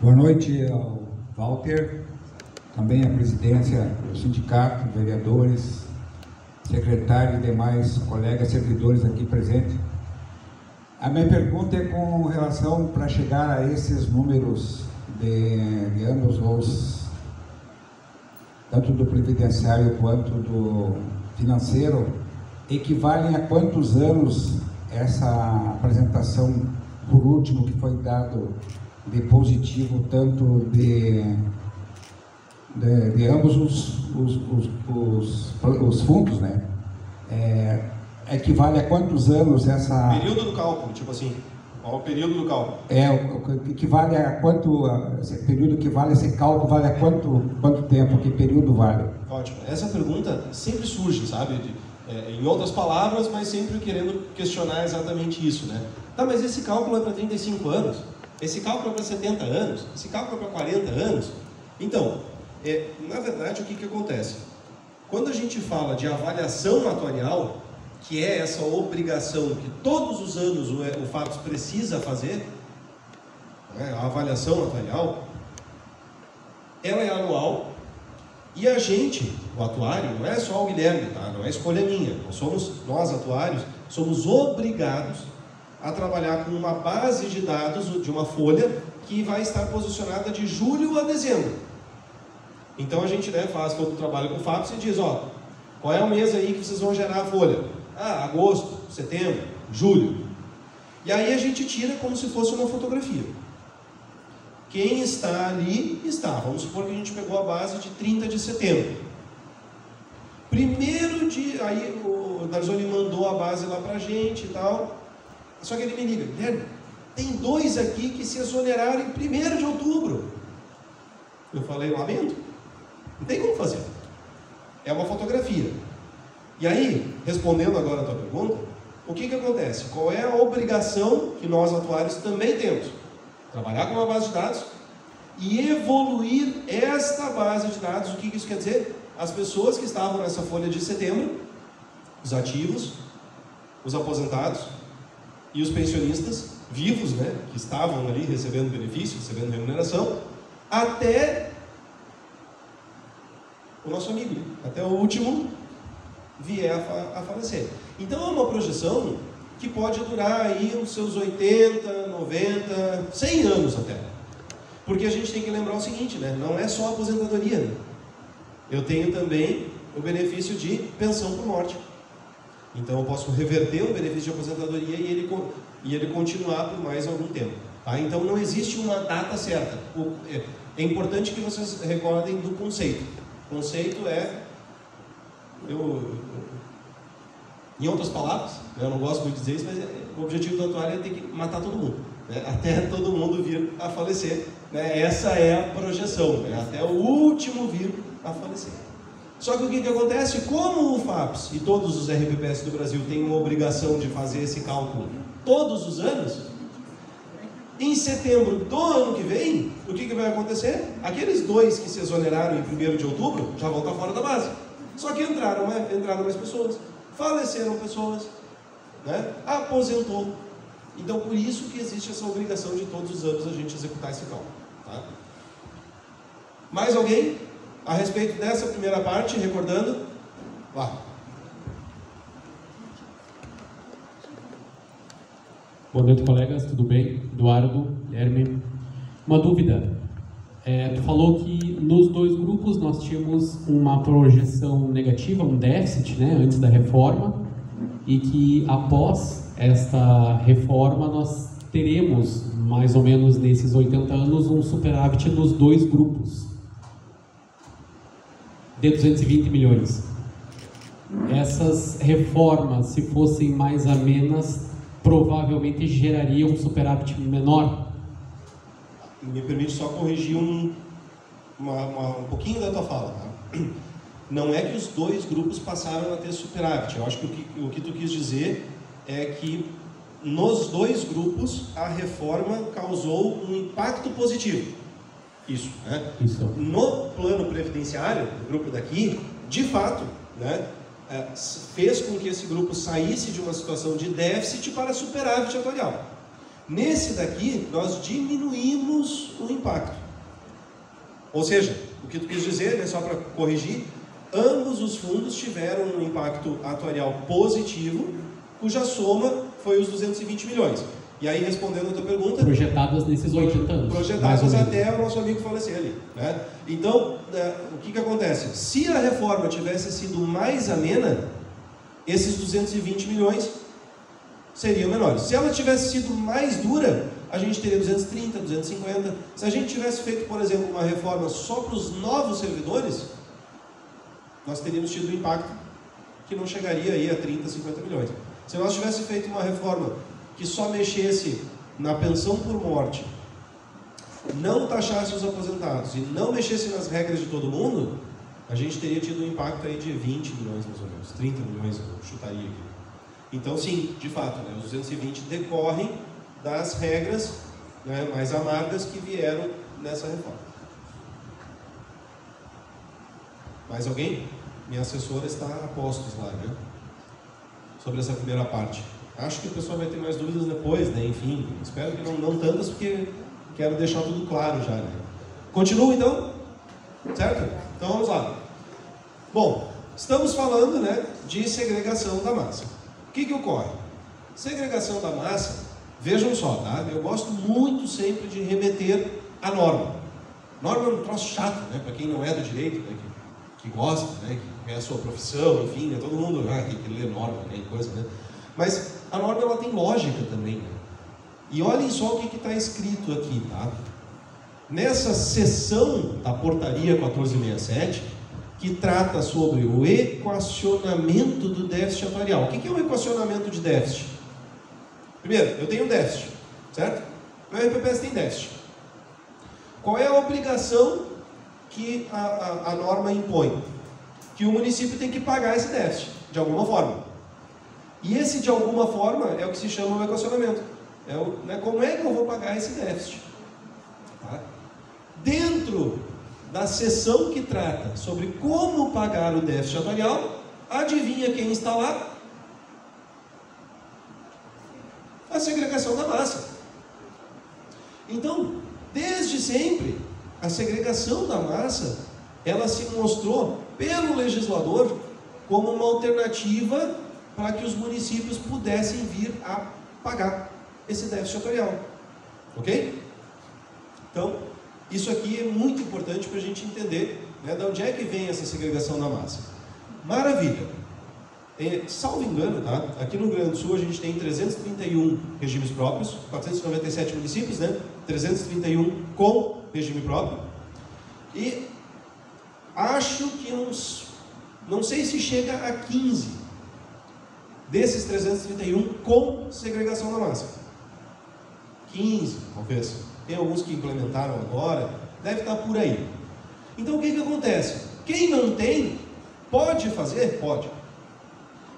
Boa noite ao Walter, também à presidência do sindicato, vereadores, secretário e demais colegas servidores aqui presentes. A minha pergunta é com relação para chegar a esses números de ambos os, tanto do previdenciário quanto do financeiro, equivalem a quantos anos essa apresentação por último que foi dado de positivo, tanto de ambos os fundos, né? Equivale a quantos anos essa... Período do cálculo, tipo assim, qual o período do cálculo? Equivale a quanto, esse período que vale esse cálculo, vale a quanto tempo, que período vale? Ótimo, essa pergunta sempre surge, sabe? Em outras palavras, mas sempre querendo questionar exatamente isso, né? Tá, mas esse cálculo é para 35 anos? Esse cálculo é para 70 anos? Esse cálculo é para 40 anos? Então, na verdade, o que acontece? Quando a gente fala de avaliação atuarial, que é essa obrigação que todos os anos o FAPES precisa fazer, né, a avaliação atuarial, ela é anual, e a gente, o atuário, não é só o Guilherme, tá? Não é escolha minha, nós atuários, somos obrigados a trabalhar com uma base de dados de uma folha que vai estar posicionada de julho a dezembro. Então a gente, né, faz todo o trabalho com o FAPES e diz, qual é o mês aí que vocês vão gerar a folha? Agosto, setembro, julho. E aí a gente tira como se fosse uma fotografia. Quem está ali, está. Vamos supor que a gente pegou a base de 30 de setembro. Primeiro dia, aí o Darzoni mandou a base lá pra gente e tal. Só que ele me liga, Guilherme, tem 2 aqui que se exoneraram em 1º de outubro. Eu falei, lamento, não tem como fazer. É uma fotografia. E aí, respondendo agora a tua pergunta, o que acontece? Qual é a obrigação que nós atuários também temos? Trabalhar com uma base de dados e evoluir esta base de dados. O que isso quer dizer? As pessoas que estavam nessa folha de setembro, os ativos, os aposentados e os pensionistas vivos, né, que estavam ali recebendo benefício, recebendo remuneração, até o nosso amigo, até o último vier a falecer. Então é uma projeção que pode durar aí os seus 80, 90, 100 anos até. Porque a gente tem que lembrar o seguinte, né? Não é só a aposentadoria, né? Eu tenho também o benefício de pensão por morte. Então eu posso reverter o benefício de aposentadoria e ele continuar por mais algum tempo. Tá? Então não existe uma data certa. É importante que vocês recordem do conceito. O conceito é... em outras palavras, eu não gosto muito de dizer isso, mas o objetivo do atuário é ter que matar todo mundo, né? Até todo mundo vir a falecer, né? Essa é a projeção, né? Até o último vir a falecer. Só que o que acontece? Como o FAPES e todos os RPPS do Brasil têm uma obrigação de fazer esse cálculo todos os anos, em setembro do ano que vem, o que vai acontecer? Aqueles 2 que se exoneraram em 1º de outubro já vão estar fora da base. Só que entraram mais pessoas, faleceram pessoas, né? Aposentou. Então, por isso que existe essa obrigação de todos os anos a gente executar esse cálculo. Tá? Mais alguém a respeito dessa primeira parte, recordando? Lá. Boa noite, colegas, tudo bem? Eduardo, Guilherme. Uma dúvida. Tu falou que nos 2 grupos nós tínhamos uma projeção negativa, um déficit, né, antes da reforma, e que após esta reforma nós teremos, mais ou menos nesses 80 anos, um superávit nos 2 grupos, de 220 milhões. Essas reformas, se fossem mais amenas, provavelmente gerariam um superávit menor. Me permite só corrigir um pouquinho da tua fala. Tá? Não é que os 2 grupos passaram a ter superávit. Eu acho que o que tu quis dizer é que nos 2 grupos a reforma causou um impacto positivo. Isso, né? Isso. No plano previdenciário, o grupo daqui, de fato, né, fez com que esse grupo saísse de uma situação de déficit para superávit atuarial. Nesse daqui, nós diminuímos o impacto. Ou seja, o que tu quis dizer, né, só para corrigir, ambos os fundos tiveram um impacto atuarial positivo, cuja soma foi os 220 milhões. E aí, respondendo a tua pergunta... Projetadas nesses 80 anos. Projetadas até o nosso amigo falecer ali. Né? Então, o que acontece? Se a reforma tivesse sido mais amena, esses 220 milhões seriam menores. Se ela tivesse sido mais dura, a gente teria 230, 250. Se a gente tivesse feito, por exemplo, uma reforma só para os novos servidores, nós teríamos tido um impacto que não chegaria aí a 30, 50 milhões. Se nós tivéssemos feito uma reforma que só mexesse na pensão por morte, não taxasse os aposentados e não mexesse nas regras de todo mundo, a gente teria tido um impacto aí de 20 milhões mais ou menos, 30 milhões eu chutaria aqui. Então sim, de fato, né, os 220 decorrem das regras, né, mais amargas que vieram nessa reforma. Mais alguém? Minha assessora está a postos lá, né? Sobre essa primeira parte. Acho que o pessoal vai ter mais dúvidas depois, né? Enfim, espero que não tantas, porque quero deixar tudo claro já, né? Continua então? Certo? Então vamos lá. Bom, estamos falando, né, de segregação da massa. O que ocorre? Segregação da massa, vejam só, tá? Eu gosto muito sempre de remeter à norma. Norma é um troço chato, né? Para quem não é do direito, né? Que gosta, né? Que é a sua profissão, enfim, né? Todo mundo tem que ler norma, né? Coisa, né? Mas a norma ela tem lógica também, né? E olhem só o que está escrito aqui, tá? Nessa seção da portaria 1467, que trata sobre o equacionamento do déficit atuarial. O que é um equacionamento de déficit? Primeiro, eu tenho um déficit, certo? Meu RPPS tem déficit. Qual é a obrigação que a norma impõe? Que o município tem que pagar esse déficit, de alguma forma. E esse, de alguma forma, é o que se chama o equacionamento. Como é que eu vou pagar esse déficit? Tá? Dentro da seção que trata sobre como pagar o déficit atuarial, adivinha quem está lá? A segregação da massa. Então, desde sempre, a segregação da massa, ela se mostrou pelo legislador como uma alternativa para que os municípios pudessem vir a pagar esse déficit atuarial. Ok? Então, isso aqui é muito importante para a gente entender, né, de onde é que vem essa segregação da massa. Maravilha! Salvo engano, tá? Aqui no Rio Grande do Sul a gente tem 331 regimes próprios, 497 municípios, né? 331 com regime próprio. E acho que não sei se chega a 15 desses 331 com segregação da massa. 15, talvez. Tem alguns que implementaram agora, deve estar por aí. Então o que acontece? Quem não tem, pode fazer? Pode.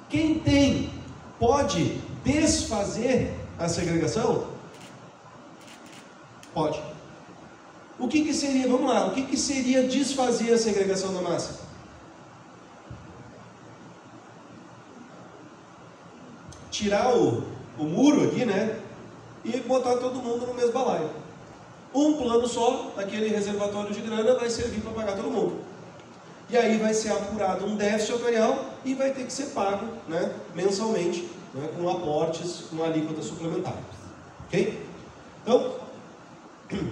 Quem tem, pode desfazer a segregação? Pode. O que seria, vamos lá, o que seria desfazer a segregação da massa? Tirar o muro aqui, né? E botar todo mundo no mesmo balaio. Um plano só, aquele reservatório de grana, vai servir para pagar todo mundo. E aí vai ser apurado um déficit atuarial e vai ter que ser pago, né, mensalmente, né, com aportes, com alíquota suplementar. Ok? Então,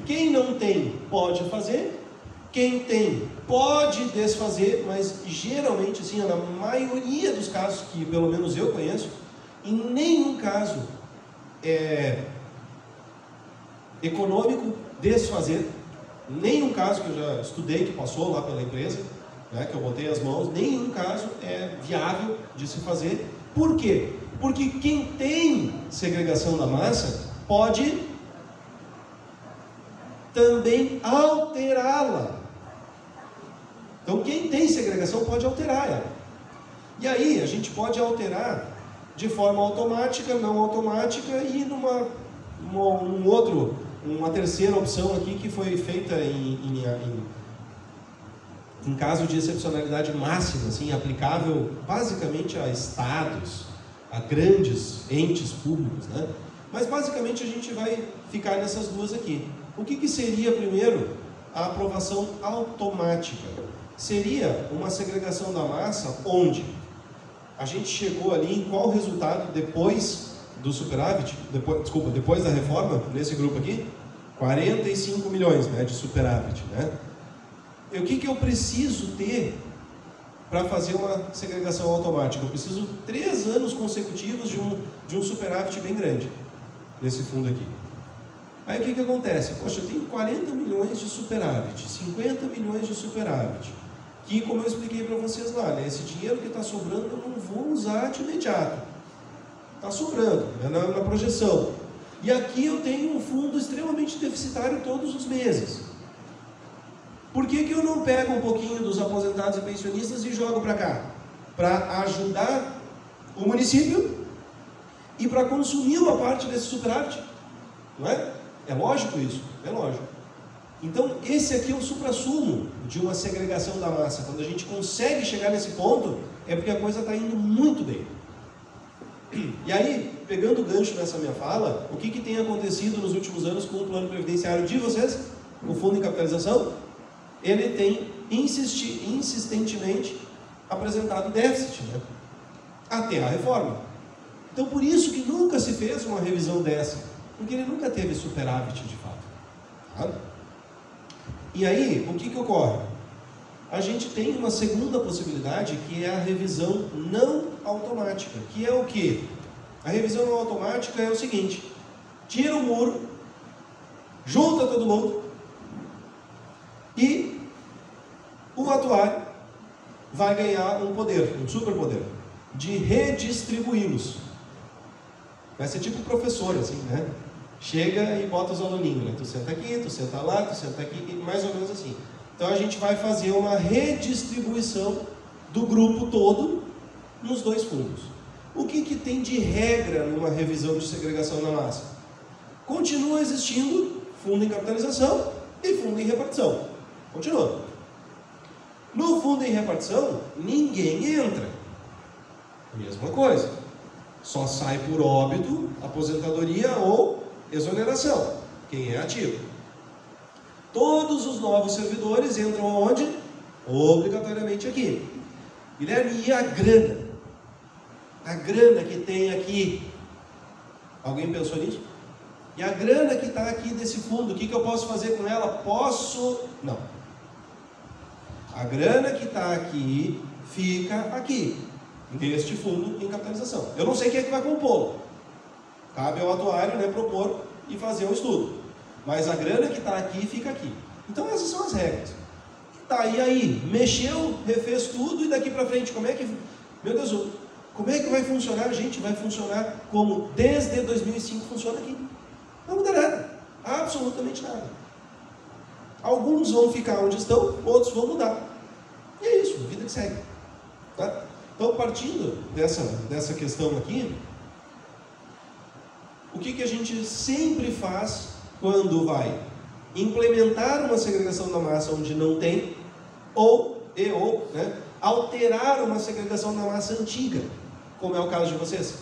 quem não tem pode fazer, quem tem pode desfazer, mas geralmente, assim, na maioria dos casos que pelo menos eu conheço, em nenhum caso é econômico desfazer, nenhum caso que eu já estudei, que passou lá pela empresa, né, que eu botei as mãos, nenhum caso é viável de se fazer. Por quê? Porque quem tem segregação da massa pode também alterá-la. Então quem tem segregação pode alterar ela. E aí a gente pode alterar de forma automática, não automática e uma terceira opção aqui que foi feita em caso de excepcionalidade máxima, assim, aplicável basicamente a estados, a grandes entes públicos, né? Mas basicamente a gente vai ficar nessas duas aqui. O que seria primeiro a aprovação automática? Seria uma segregação da massa onde a gente chegou ali em qual resultado depois do superávit, depois da reforma, nesse grupo aqui? 45 milhões, né, de superávit, né? E o que eu preciso ter para fazer uma segregação automática? Eu preciso 3 anos consecutivos de um superávit bem grande, nesse fundo aqui. Aí o que acontece? Poxa, eu tenho 40 milhões de superávit, 50 milhões de superávit, que, como eu expliquei para vocês lá, né, esse dinheiro que está sobrando eu não vou usar de imediato. Está sobrando, né, na projeção. E aqui eu tenho um fundo extremamente deficitário todos os meses. Por que eu não pego um pouquinho dos aposentados e pensionistas e jogo para cá? Para ajudar o município e para consumir uma parte desse superávit. Não é? É lógico isso? É lógico. Então, esse aqui é o suprassumo de uma segregação da massa. Quando a gente consegue chegar nesse ponto, é porque a coisa está indo muito bem. E aí, pegando o gancho nessa minha fala, o que tem acontecido nos últimos anos com o plano previdenciário de vocês, o fundo de capitalização? Ele tem insistentemente apresentado déficit, né? Até a reforma. Então, por isso que nunca se fez uma revisão dessa, porque ele nunca teve superávit de fato. Tá? E aí, o que ocorre? A gente tem uma segunda possibilidade, que é a revisão não automática, que é o quê? A revisão não automática é o seguinte: tira o muro, junta todo mundo, e o atuário vai ganhar um poder, um superpoder, de redistribuí-los. Vai ser tipo professor, assim, né? Chega e bota os aluninhos, né? Tu senta aqui, tu senta lá, tu senta aqui, mais ou menos assim. Então a gente vai fazer uma redistribuição do grupo todo nos dois fundos. O que tem de regra numa revisão de segregação da massa? Continua existindo fundo em capitalização e fundo em repartição. Continua. No fundo em repartição, ninguém entra. Mesma coisa. Só sai por óbito, aposentadoria ou exoneração. Quem é ativo. Todos os novos servidores entram onde? Obrigatoriamente aqui. Guilherme, e a grana? A grana que tem aqui. Alguém pensou nisso? E a grana que está aqui desse fundo, o que eu posso fazer com ela? Não. A grana que está aqui, fica aqui, neste fundo em capitalização. Eu não sei quem é que vai compô-lo. Cabe ao atuário, né, propor e fazer um estudo. Mas a grana que está aqui, fica aqui. Então essas são as regras. Tá, e aí? Mexeu, refez tudo e daqui para frente, como é que... Meu Deus, como é que vai funcionar? Gente, vai funcionar como desde 2005 funciona aqui. Não muda nada. Absolutamente nada. Alguns vão ficar onde estão, outros vão mudar. E é isso, vida que segue. Tá? Então, partindo dessa questão aqui, o que a gente sempre faz quando vai implementar uma segregação da massa onde não tem, ou né, alterar uma segregação da massa antiga, como é o caso de vocês,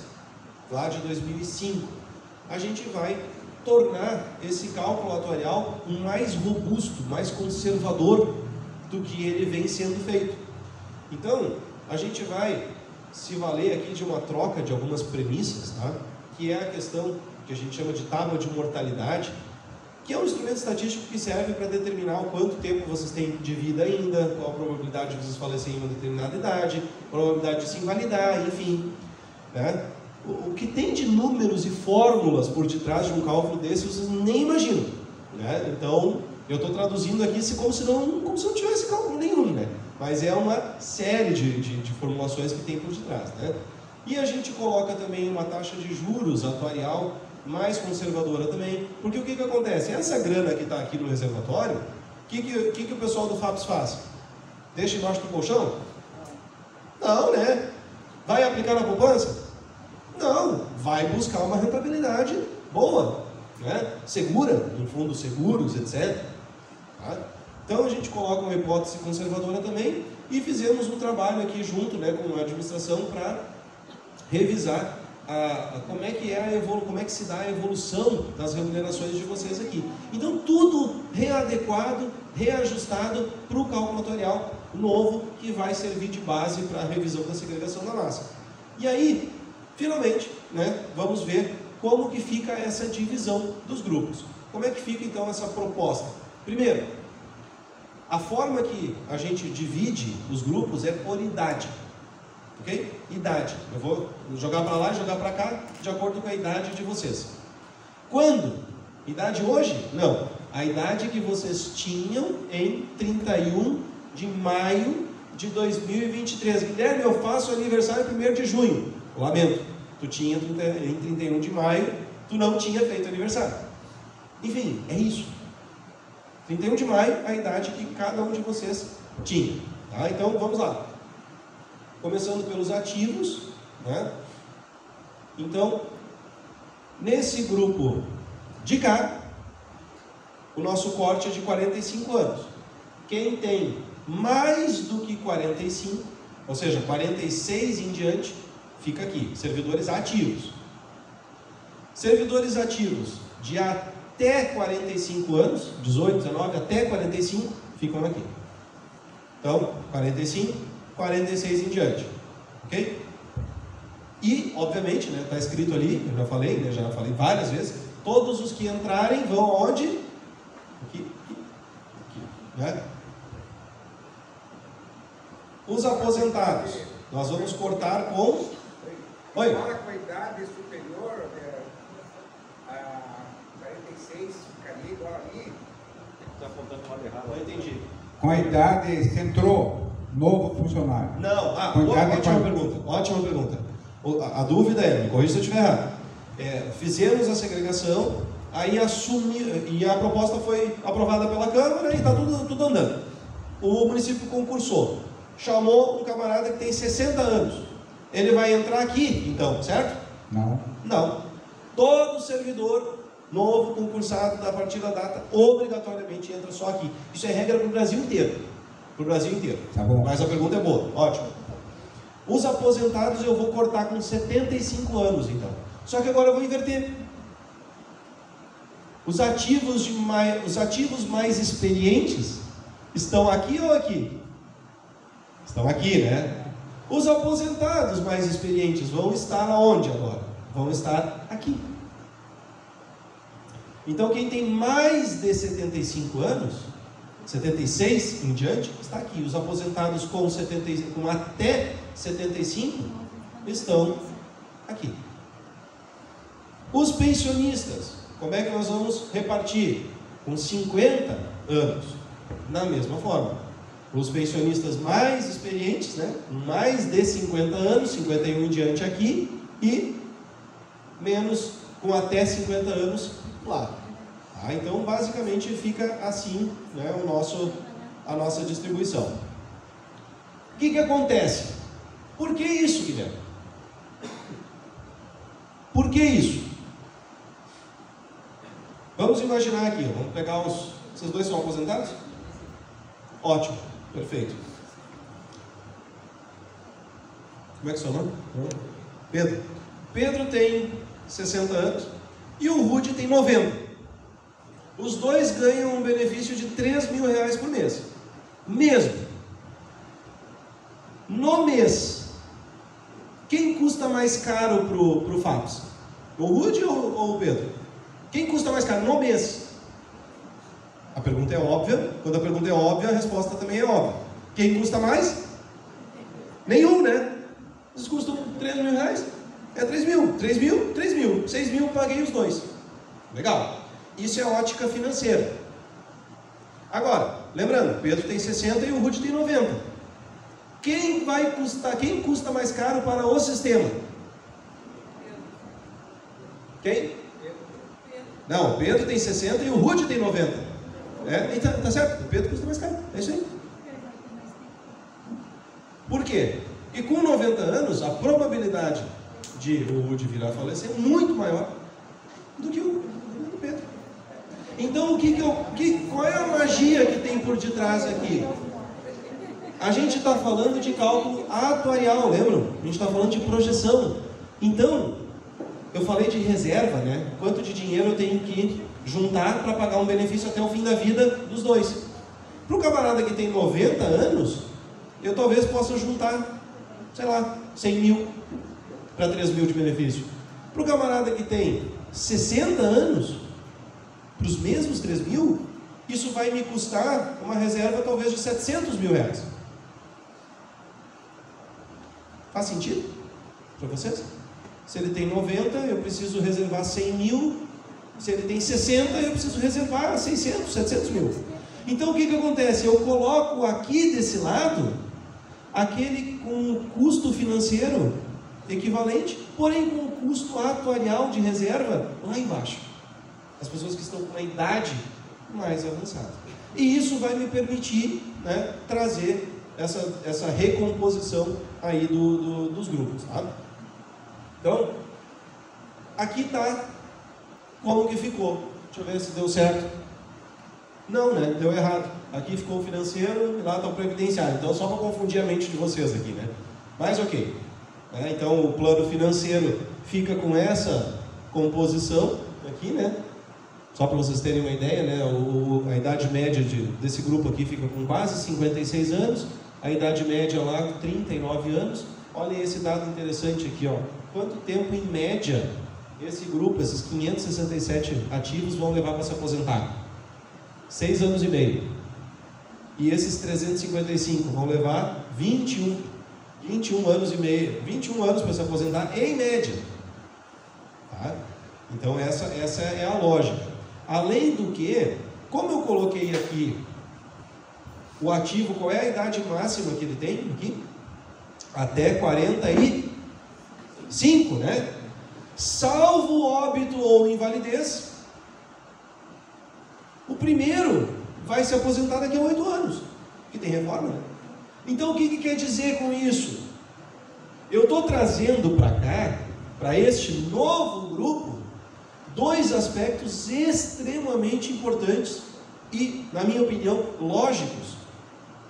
lá de 2005, a gente vai tornar esse cálculo atuarial mais robusto, mais conservador do que ele vem sendo feito. Então, a gente vai se valer aqui de uma troca de algumas premissas, tá? Que é a questão que a gente chama de tábua de mortalidade, que é um instrumento estatístico que serve para determinar o quanto tempo vocês têm de vida ainda, qual a probabilidade de vocês falecerem em uma determinada idade, probabilidade de se invalidar, enfim, né? O que tem de números e fórmulas por detrás de um cálculo desse, vocês nem imaginam, né? Então, eu estou traduzindo aqui como se não tivesse cálculo nenhum, né? Mas é uma série de formulações que tem por detrás, né? E a gente coloca também uma taxa de juros atuarial mais conservadora também, porque o que acontece? Essa grana que está aqui no reservatório, o que o pessoal do FAPS faz? Deixa embaixo do colchão? Não, né? Vai aplicar na poupança? Não, vai buscar uma rentabilidade boa, né? Segura, em fundos seguros, etc. Tá? Então a gente coloca uma hipótese conservadora também e fizemos um trabalho aqui junto, né, com a administração para revisar como é que se dá a evolução das remunerações de vocês aqui. Então tudo readequado, reajustado para o cálculo atuarial novo que vai servir de base para a revisão da segregação da massa. E aí, finalmente, né, vamos ver como que fica essa divisão dos grupos. Como é que fica então essa proposta? Primeiro, a forma que a gente divide os grupos é por idade. Ok? Idade. Eu vou jogar para lá e jogar para cá de acordo com a idade de vocês. Quando? Idade hoje? Não. A idade que vocês tinham em 31 de maio de 2023. Guilherme, eu faço aniversário 1º de junho. Lamento. Tu tinha em 31 de maio, tu não tinha feito aniversário. Enfim, é isso. 31 de maio, a idade que cada um de vocês tinha. Tá? Então, vamos lá. Começando pelos ativos, né? Então, nesse grupo de cá, o nosso corte é de 45 anos. Quem tem mais do que 45, ou seja, 46 em diante, fica aqui, servidores ativos. Servidores ativos de até 45 anos, 18, 19, até 45, ficam aqui. Então, 45, 46 em diante, ok? E, obviamente, né, está escrito ali, eu já falei várias vezes, todos os que entrarem vão aonde? Aqui, né? Os aposentados, nós vamos cortar com... Oi? Agora com a idade superior, a 46, ficaria igual ali. Está apontando uma errada. Não entendi. Com a idade, centrou. novo funcionário. Não, ótima pergunta. A dúvida é, me corrija se eu estiver errado. Fizemos a segregação, aí e a proposta foi aprovada pela Câmara e está tudo andando. O município concursou, chamou um camarada que tem 60 anos. Ele vai entrar aqui, então, certo? Não. Não. Todo servidor novo concursado a partir da data obrigatoriamente entra só aqui. Isso é regra para o Brasil inteiro. Para o Brasil inteiro. Tá bom. Mas a pergunta é boa, ótimo. Os aposentados eu vou cortar com 75 anos, então. Só que agora eu vou inverter. Os ativos mais experientes estão aqui ou aqui? Estão aqui, né? Os aposentados mais experientes vão estar aonde agora? Vão estar aqui. Então quem tem mais de 75 anos, 76 em diante, está aqui. Os aposentados com até 75 estão aqui. Os pensionistas, como é que nós vamos repartir? Com 50 anos, na mesma forma. Os pensionistas mais experientes, né? Mais de 50 anos, 51 em diante aqui, e menos com até 50 anos lá. Então, basicamente, fica assim, né, a nossa distribuição. O que acontece? Por que isso, Guilherme? Por que isso? Vamos imaginar aqui, vamos pegar vocês dois são aposentados? Ótimo, perfeito. Como é que é o seu nome? Pedro. Pedro tem 60 anos e o Rude tem 90. Os dois ganham um benefício de R$3.000 por mês. Mesmo. No mês, quem custa mais caro pro FAPS? O Rude ou o Pedro? Quem custa mais caro no mês? A pergunta é óbvia. Quando a pergunta é óbvia, a resposta também é óbvia. Quem custa mais? Nenhum, né? Eles custam R$3.000. É 3.000, 3.000, 3.000, 6.000, paguei os dois. Legal. Isso é ótica financeira. Agora, lembrando, Pedro tem 60 e o Rude tem 90. Quem custa mais caro para o sistema? Quem? Não, o Pedro tem 60 e o Rude tem 90. Tá certo, o Pedro custa mais caro. É isso aí. Por quê? E com 90 anos, a probabilidade de o Rude vir a falecer é muito maior do que o Pedro. Então, qual é a magia que tem por detrás aqui? A gente está falando de cálculo atuarial, lembram? A gente está falando de projeção. Então, eu falei de reserva, né? Quanto de dinheiro eu tenho que juntar para pagar um benefício até o fim da vida dos dois. Para o camarada que tem 90 anos, eu talvez possa juntar, sei lá, 100 mil para 3.000 de benefício. Para o camarada que tem 60 anos, para os mesmos 3.000, isso vai me custar uma reserva talvez de R$700.000. Faz sentido para vocês? Se ele tem 90, eu preciso reservar 100 mil. Se ele tem 60, eu preciso reservar 600, 700 mil. Então o que acontece? Eu coloco aqui desse lado aquele com custo financeiro equivalente, porém com custo atuarial de reserva lá embaixo. As pessoas que estão com uma idade mais avançada. E isso vai me permitir, né, trazer essa recomposição aí dos grupos. Tá? Então, aqui está como que ficou. Deixa eu ver se deu certo. Não, né? Deu errado. Aqui ficou o financeiro e lá está o previdenciário. Então, só para confundir a mente de vocês aqui, né? Mas ok. Então, o plano financeiro fica com essa composição aqui, né? Só para vocês terem uma ideia, né? A idade média desse grupo aqui fica com quase 56 anos. A idade média lá, 39 anos. Olhem esse dado interessante aqui, ó. Quanto tempo, em média, esse grupo, esses 567 ativos, vão levar para se aposentar? 6 anos e meio. E esses 355 vão levar 21 anos e meio. 21 anos para se aposentar, em média. Tá? Então, essa é a lógica. Além do que, como eu coloquei aqui O ativo, qual é a idade máxima que ele tem aqui? Até 45, né? Salvo óbito ou invalidez, o primeiro vai se aposentar daqui a 8 anos, que tem reforma, né? Então o que quer dizer com isso? Eu estou trazendo para cá, para este novo grupo, 2 aspectos extremamente importantes e, na minha opinião, lógicos,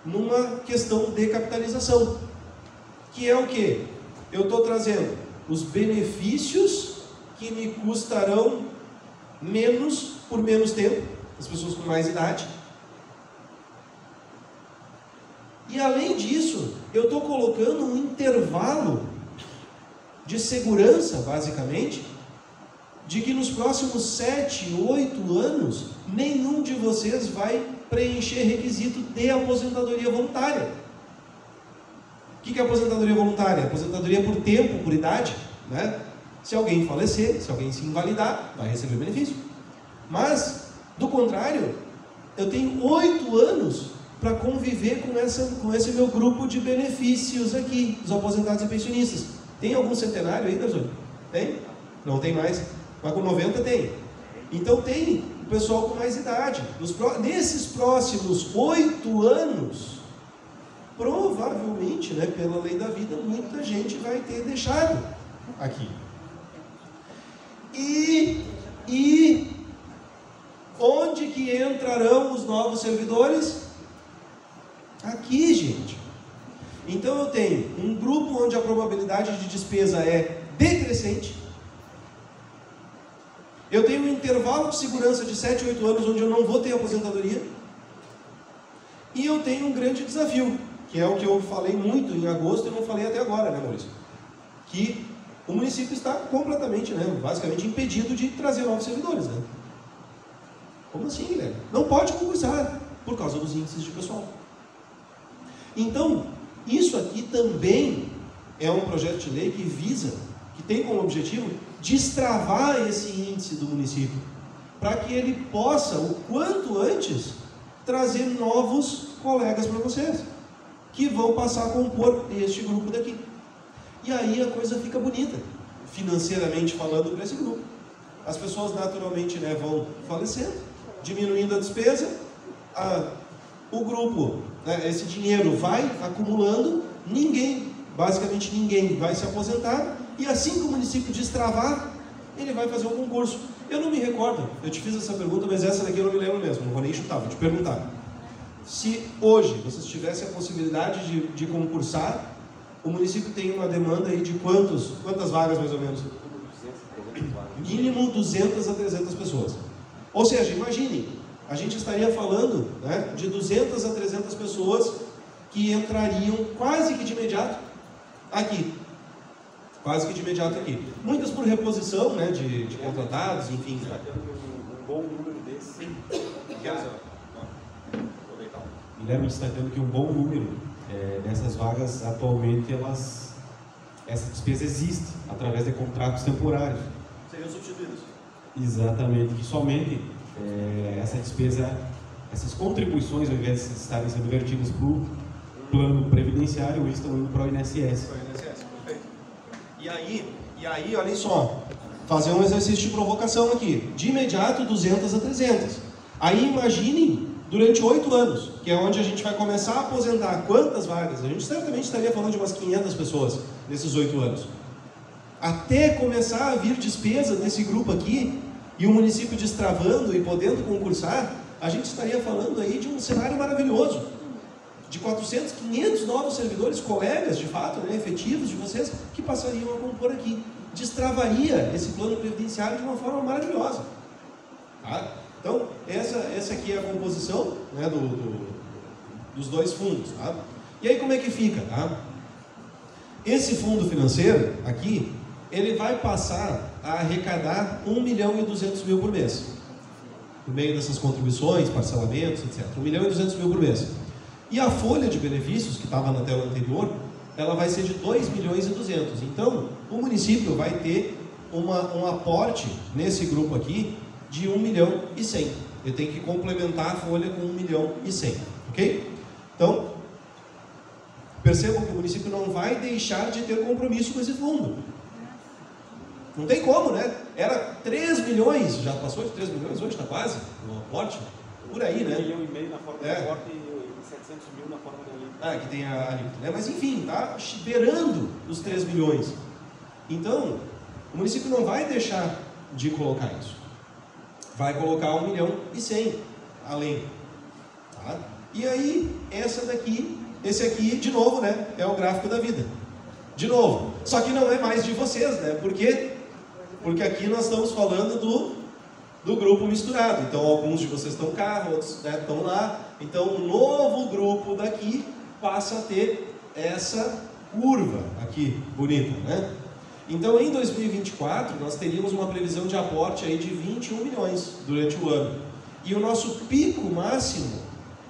numa questão de capitalização, que é o que? Eu estou trazendo os benefícios que me custarão menos por menos tempo, as pessoas com mais idade. E além disso, eu estou colocando um intervalo de segurança, basicamente, de que nos próximos 7, 8 anos, nenhum de vocês vai preencher requisito de aposentadoria voluntária. O que é aposentadoria voluntária? Aposentadoria por tempo, por idade, né? Se alguém falecer, se alguém se invalidar, vai receber benefício. Mas, do contrário, eu tenho 8 anos para conviver com esse meu grupo de benefícios aqui, dos aposentados e pensionistas. Tem algum centenário aí, Darzoni? Tem? Não tem mais? Mas com 90 tem. Então tem o pessoal com mais idade. Nesses próximos 8 anos, provavelmente, né, pela lei da vida, muita gente vai ter deixado aqui. E onde que entrarão os novos servidores? Aqui, gente. Então eu tenho um grupo onde a probabilidade de despesa é decrescente. Eu tenho um intervalo de segurança de 7, 8 anos onde eu não vou ter aposentadoria. E eu tenho um grande desafio, que é o que eu falei muito em agosto e não falei até agora, né, Maurício? Que o município está completamente, né, basicamente impedido de trazer novos servidores, né? Como assim, Guilherme? Não pode concursar por causa dos índices de pessoal. Então, isso aqui também é um projeto de lei que visa, que tem como objetivo destravar esse índice do município, para que ele possa, o quanto antes, trazer novos colegas para vocês, que vão passar a compor este grupo daqui. E aí a coisa fica bonita, financeiramente falando, para esse grupo. As pessoas naturalmente, né, vão falecendo, diminuindo a despesa, o grupo, né, esse dinheiro vai acumulando, basicamente ninguém vai se aposentar, e assim que o município destravar, ele vai fazer um concurso. Eu não me recordo, eu te fiz essa pergunta, mas essa daqui eu não me lembro mesmo, não vou nem chutar, vou te perguntar. Se hoje vocês tivessem a possibilidade de concursar, o município tem uma demanda aí de quantas vagas mais ou menos? Mínimo 200 a 300 pessoas. Ou seja, imagine, a gente estaria falando, né, de 200 a 300 pessoas que entrariam quase que de imediato aqui. Quase que de imediato aqui. Muitas por reposição, né, de contratados, enfim. Um bom número desse. Guilherme destacando que um bom número dessas vagas atualmente essa despesa existe através de contratos temporários. Seriam substituídos. Exatamente, que somente essa despesa, essas contribuições, ao invés de estarem sendo vertidas para o plano previdenciário, estão indo para o INSS. Perfeito. E aí, olha só, fazer um exercício de provocação aqui. De imediato, 200 a 300. Aí imaginem durante 8 anos, que é onde a gente vai começar a aposentar. Quantas vagas? A gente certamente estaria falando de umas 500 pessoas nesses 8 anos. Até começar a vir despesa desse grupo aqui, e o município destravando e podendo concursar, a gente estaria falando aí de um cenário maravilhoso. De 400, 500 novos servidores, colegas de fato, né, efetivos de vocês, que passariam a compor aqui. Destravaria esse plano previdenciário de uma forma maravilhosa. Tá? Então, essa aqui é a composição, né, dos 2 fundos. Tá? E aí como é que fica? Tá? Esse fundo financeiro aqui, ele vai passar a arrecadar 1.200.000 por mês. Por meio dessas contribuições, parcelamentos, etc. 1.200.000 por mês. E a folha de benefícios, que estava na tela anterior, ela vai ser de 2.200.000. Então, o município vai ter um aporte nesse grupo aqui de 1.100.000. Ele tem que complementar a folha com 1.100.000, ok? Então, percebam que o município não vai deixar de ter compromisso com esse fundo. Não tem como, né? Era 3 milhões, já passou de 3 milhões, hoje está quase, no aporte, por aí, né? 1,5 milhão na forma de aporte e 700 mil na forma de alíquota. Que tem a alíquota, né? Mas enfim, tá beirando os 3 milhões. Então, o município não vai deixar de colocar isso. Vai colocar 1,1 milhão além. Tá? E aí, esse aqui, de novo, né? É o gráfico da vida. De novo. Só que não é mais de vocês, né? Por quê? Porque aqui nós estamos falando do grupo misturado. Então, alguns de vocês estão cá, outros, né, estão lá. Então, o novo grupo daqui passa a ter essa curva aqui, bonita, né? Então, em 2024, nós teríamos uma previsão de aporte aí de 21 milhões durante o ano. E o nosso pico máximo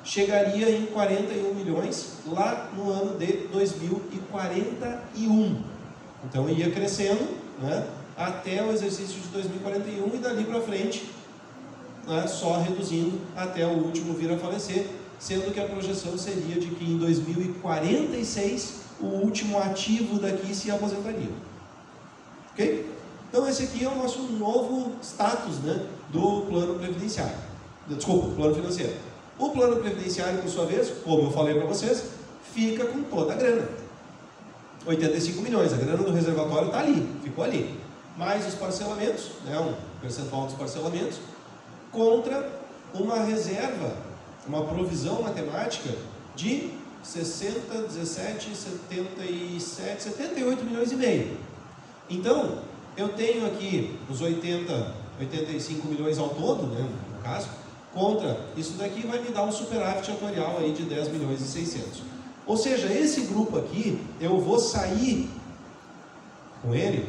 chegaria em 41 milhões lá no ano de 2041. Então, ia crescendo, né, até o exercício de 2041 e dali para frente, né, só reduzindo até o último vir a falecer, sendo que a projeção seria de que em 2046 o último ativo daqui se aposentaria. Ok? Então esse aqui é o nosso novo status, né, do plano previdenciário. Desculpa, plano financeiro. O plano previdenciário, por sua vez, como eu falei para vocês, fica com toda a grana. 85 milhões, a grana do reservatório está ali, ficou ali. Mais os parcelamentos, né, um percentual dos parcelamentos, contra uma reserva, uma provisão matemática de 60, 17, 77, 78 milhões e meio. Então, eu tenho aqui os 85 milhões ao todo, né, no caso, contra isso daqui vai me dar um superávit atuarial aí de 10 milhões e 600. Ou seja, esse grupo aqui, eu vou sair com ele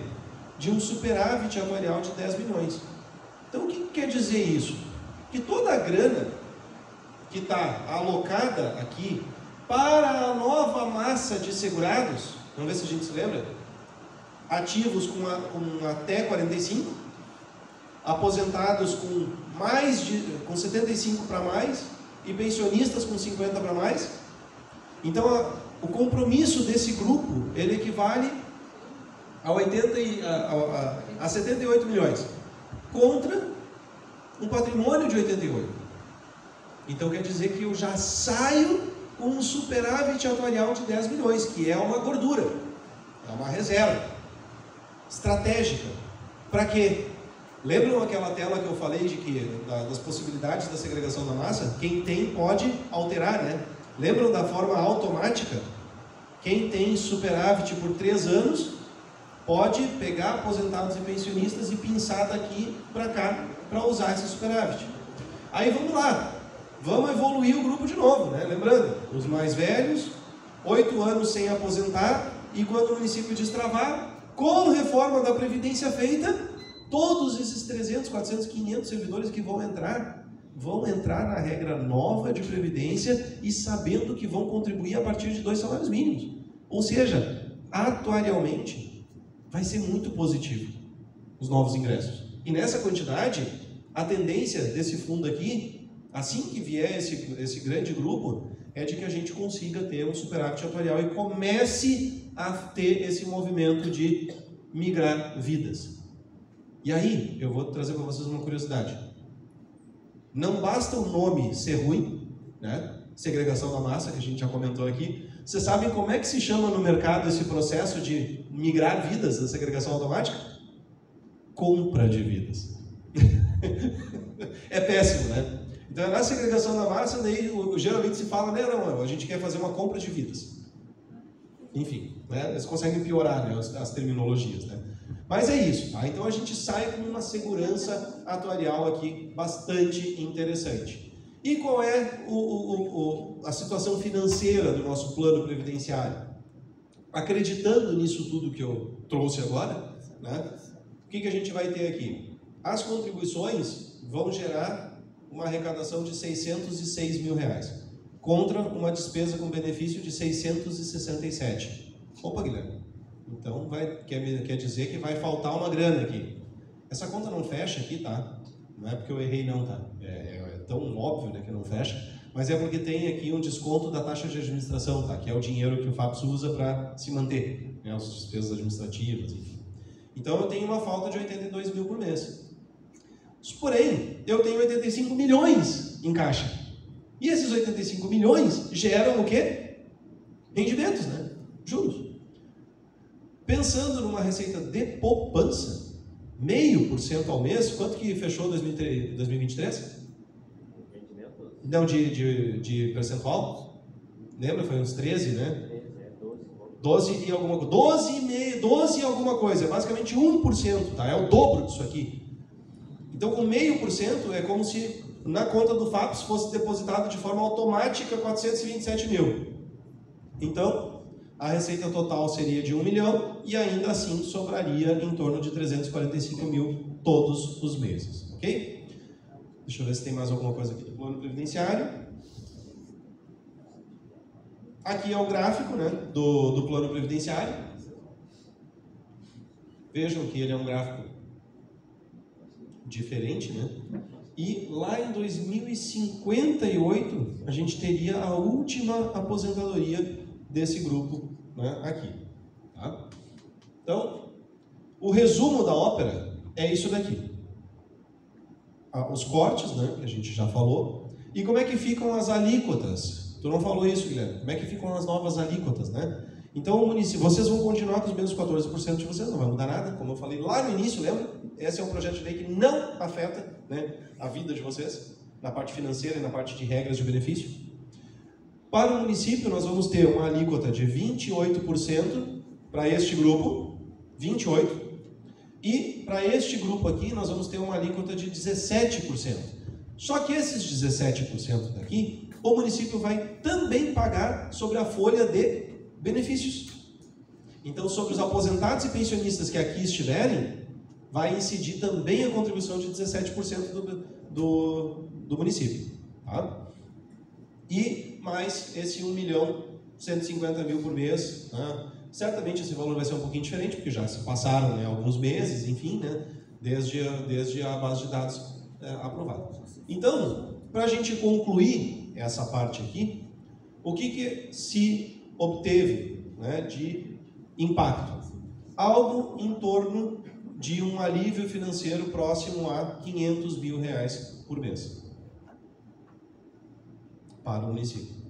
de um superávit atuarial de 10 milhões. Então, o que quer dizer isso? Que toda a grana que está alocada aqui para a nova massa de segurados, vamos ver se a gente se lembra, ativos com até 45, aposentados com 75 para mais e pensionistas com 50 para mais. Então, o compromisso desse grupo, ele equivale a 78 milhões contra um patrimônio de 88. Então, quer dizer que eu já saio com um superávit atuarial de 10 milhões, que é uma gordura, é uma reserva estratégica. Para quê? Lembram aquela tela que eu falei das possibilidades da segregação da massa? Quem tem pode alterar, né? Lembram da forma automática? Quem tem superávit por 3 anos pode pegar aposentados e pensionistas e pinçar daqui para cá para usar esse superávit. Aí vamos lá, vamos evoluir o grupo de novo, né? Lembrando, os mais velhos, 8 anos sem aposentar, e quando o município destravar, com reforma da Previdência feita, todos esses 300, 400, 500 servidores que vão entrar na regra nova de Previdência e sabendo que vão contribuir a partir de 2 salários mínimos. Ou seja, atuarialmente, vai ser muito positivo os novos ingressos. E nessa quantidade, a tendência desse fundo aqui, assim que vier esse grande grupo, é de que a gente consiga ter um superávit atuarial e comece a ter esse movimento de migrar vidas. E aí, eu vou trazer para vocês uma curiosidade. Não basta o nome ser ruim, né? Segregação da massa, que a gente já comentou aqui. Vocês sabem como é que se chama no mercado esse processo de migrar vidas, da segregação automática? Compra de vidas. É péssimo, né? Então, na segregação da massa, daí geralmente se fala, né, não, a gente quer fazer uma compra de vidas. Enfim, né, eles conseguem piorar, né, as terminologias, né? Mas é isso, tá? Então a gente sai com uma segurança atuarial aqui bastante interessante. E qual é a situação financeira do nosso plano previdenciário? Acreditando nisso tudo que eu trouxe agora, né, o que a gente vai ter aqui? As contribuições vão gerar uma arrecadação de 606 mil reais, contra uma despesa com benefício de 667. Opa, Guilherme, então quer dizer que vai faltar uma grana aqui. Essa conta não fecha aqui, tá? Não é porque eu errei não, tá? É tão óbvio, né, que não fecha, mas é porque tem aqui um desconto da taxa de administração, tá? Que é o dinheiro que o FAPS usa para se manter, né? As despesas administrativas, enfim. Então eu tenho uma falta de 82 mil por mês. Porém, eu tenho 85 milhões em caixa. E esses 85 milhões geram o quê? Rendimentos, né? Juros. Pensando numa receita de poupança, 0,5% ao mês, quanto que fechou 2023? Não, de percentual? Lembra? Foi uns 13, né? 12 e alguma coisa. 12 e alguma coisa. É basicamente 1%, tá? É o dobro disso aqui. Então, com 0,5% é como se na conta do FAPS fosse depositado de forma automática 427 mil. Então, a receita total seria de 1 milhão e ainda assim sobraria em torno de 345 mil todos os meses, ok? Deixa eu ver se tem mais alguma coisa aqui do plano previdenciário. Aqui é o gráfico, né, do plano previdenciário. Vejam que ele é um gráfico diferente, né? E lá em 2058 a gente teria a última aposentadoria desse grupo, né, aqui, tá? Então, o resumo da ópera é isso daqui. Os cortes, né, que a gente já falou. E como é que ficam as alíquotas? Tu não falou isso, Guilherme. Como é que ficam as novas alíquotas, né? Então, o município, vocês vão continuar com os mesmos 14% de vocês, não vai mudar nada, como eu falei lá no início, lembra? Esse é um projeto de lei que não afeta, né, a vida de vocês, na parte financeira e na parte de regras de benefício. Para o município, nós vamos ter uma alíquota de 28% para este grupo, 28%, e para este grupo aqui, nós vamos ter uma alíquota de 17%. Só que esses 17% daqui, o município vai também pagar sobre a folha de benefícios. Então, sobre os aposentados e pensionistas que aqui estiverem, vai incidir também a contribuição de 17% do município. Tá? E mais esse 1.150.000 por mês. Né? Certamente esse valor vai ser um pouquinho diferente, porque já se passaram, né, alguns meses, enfim, né, desde a base de dados aprovada. Então, para a gente concluir essa parte aqui, o que se obteve, né, de impacto? Algo em torno de um alívio financeiro próximo a R$500 mil por mês para o município.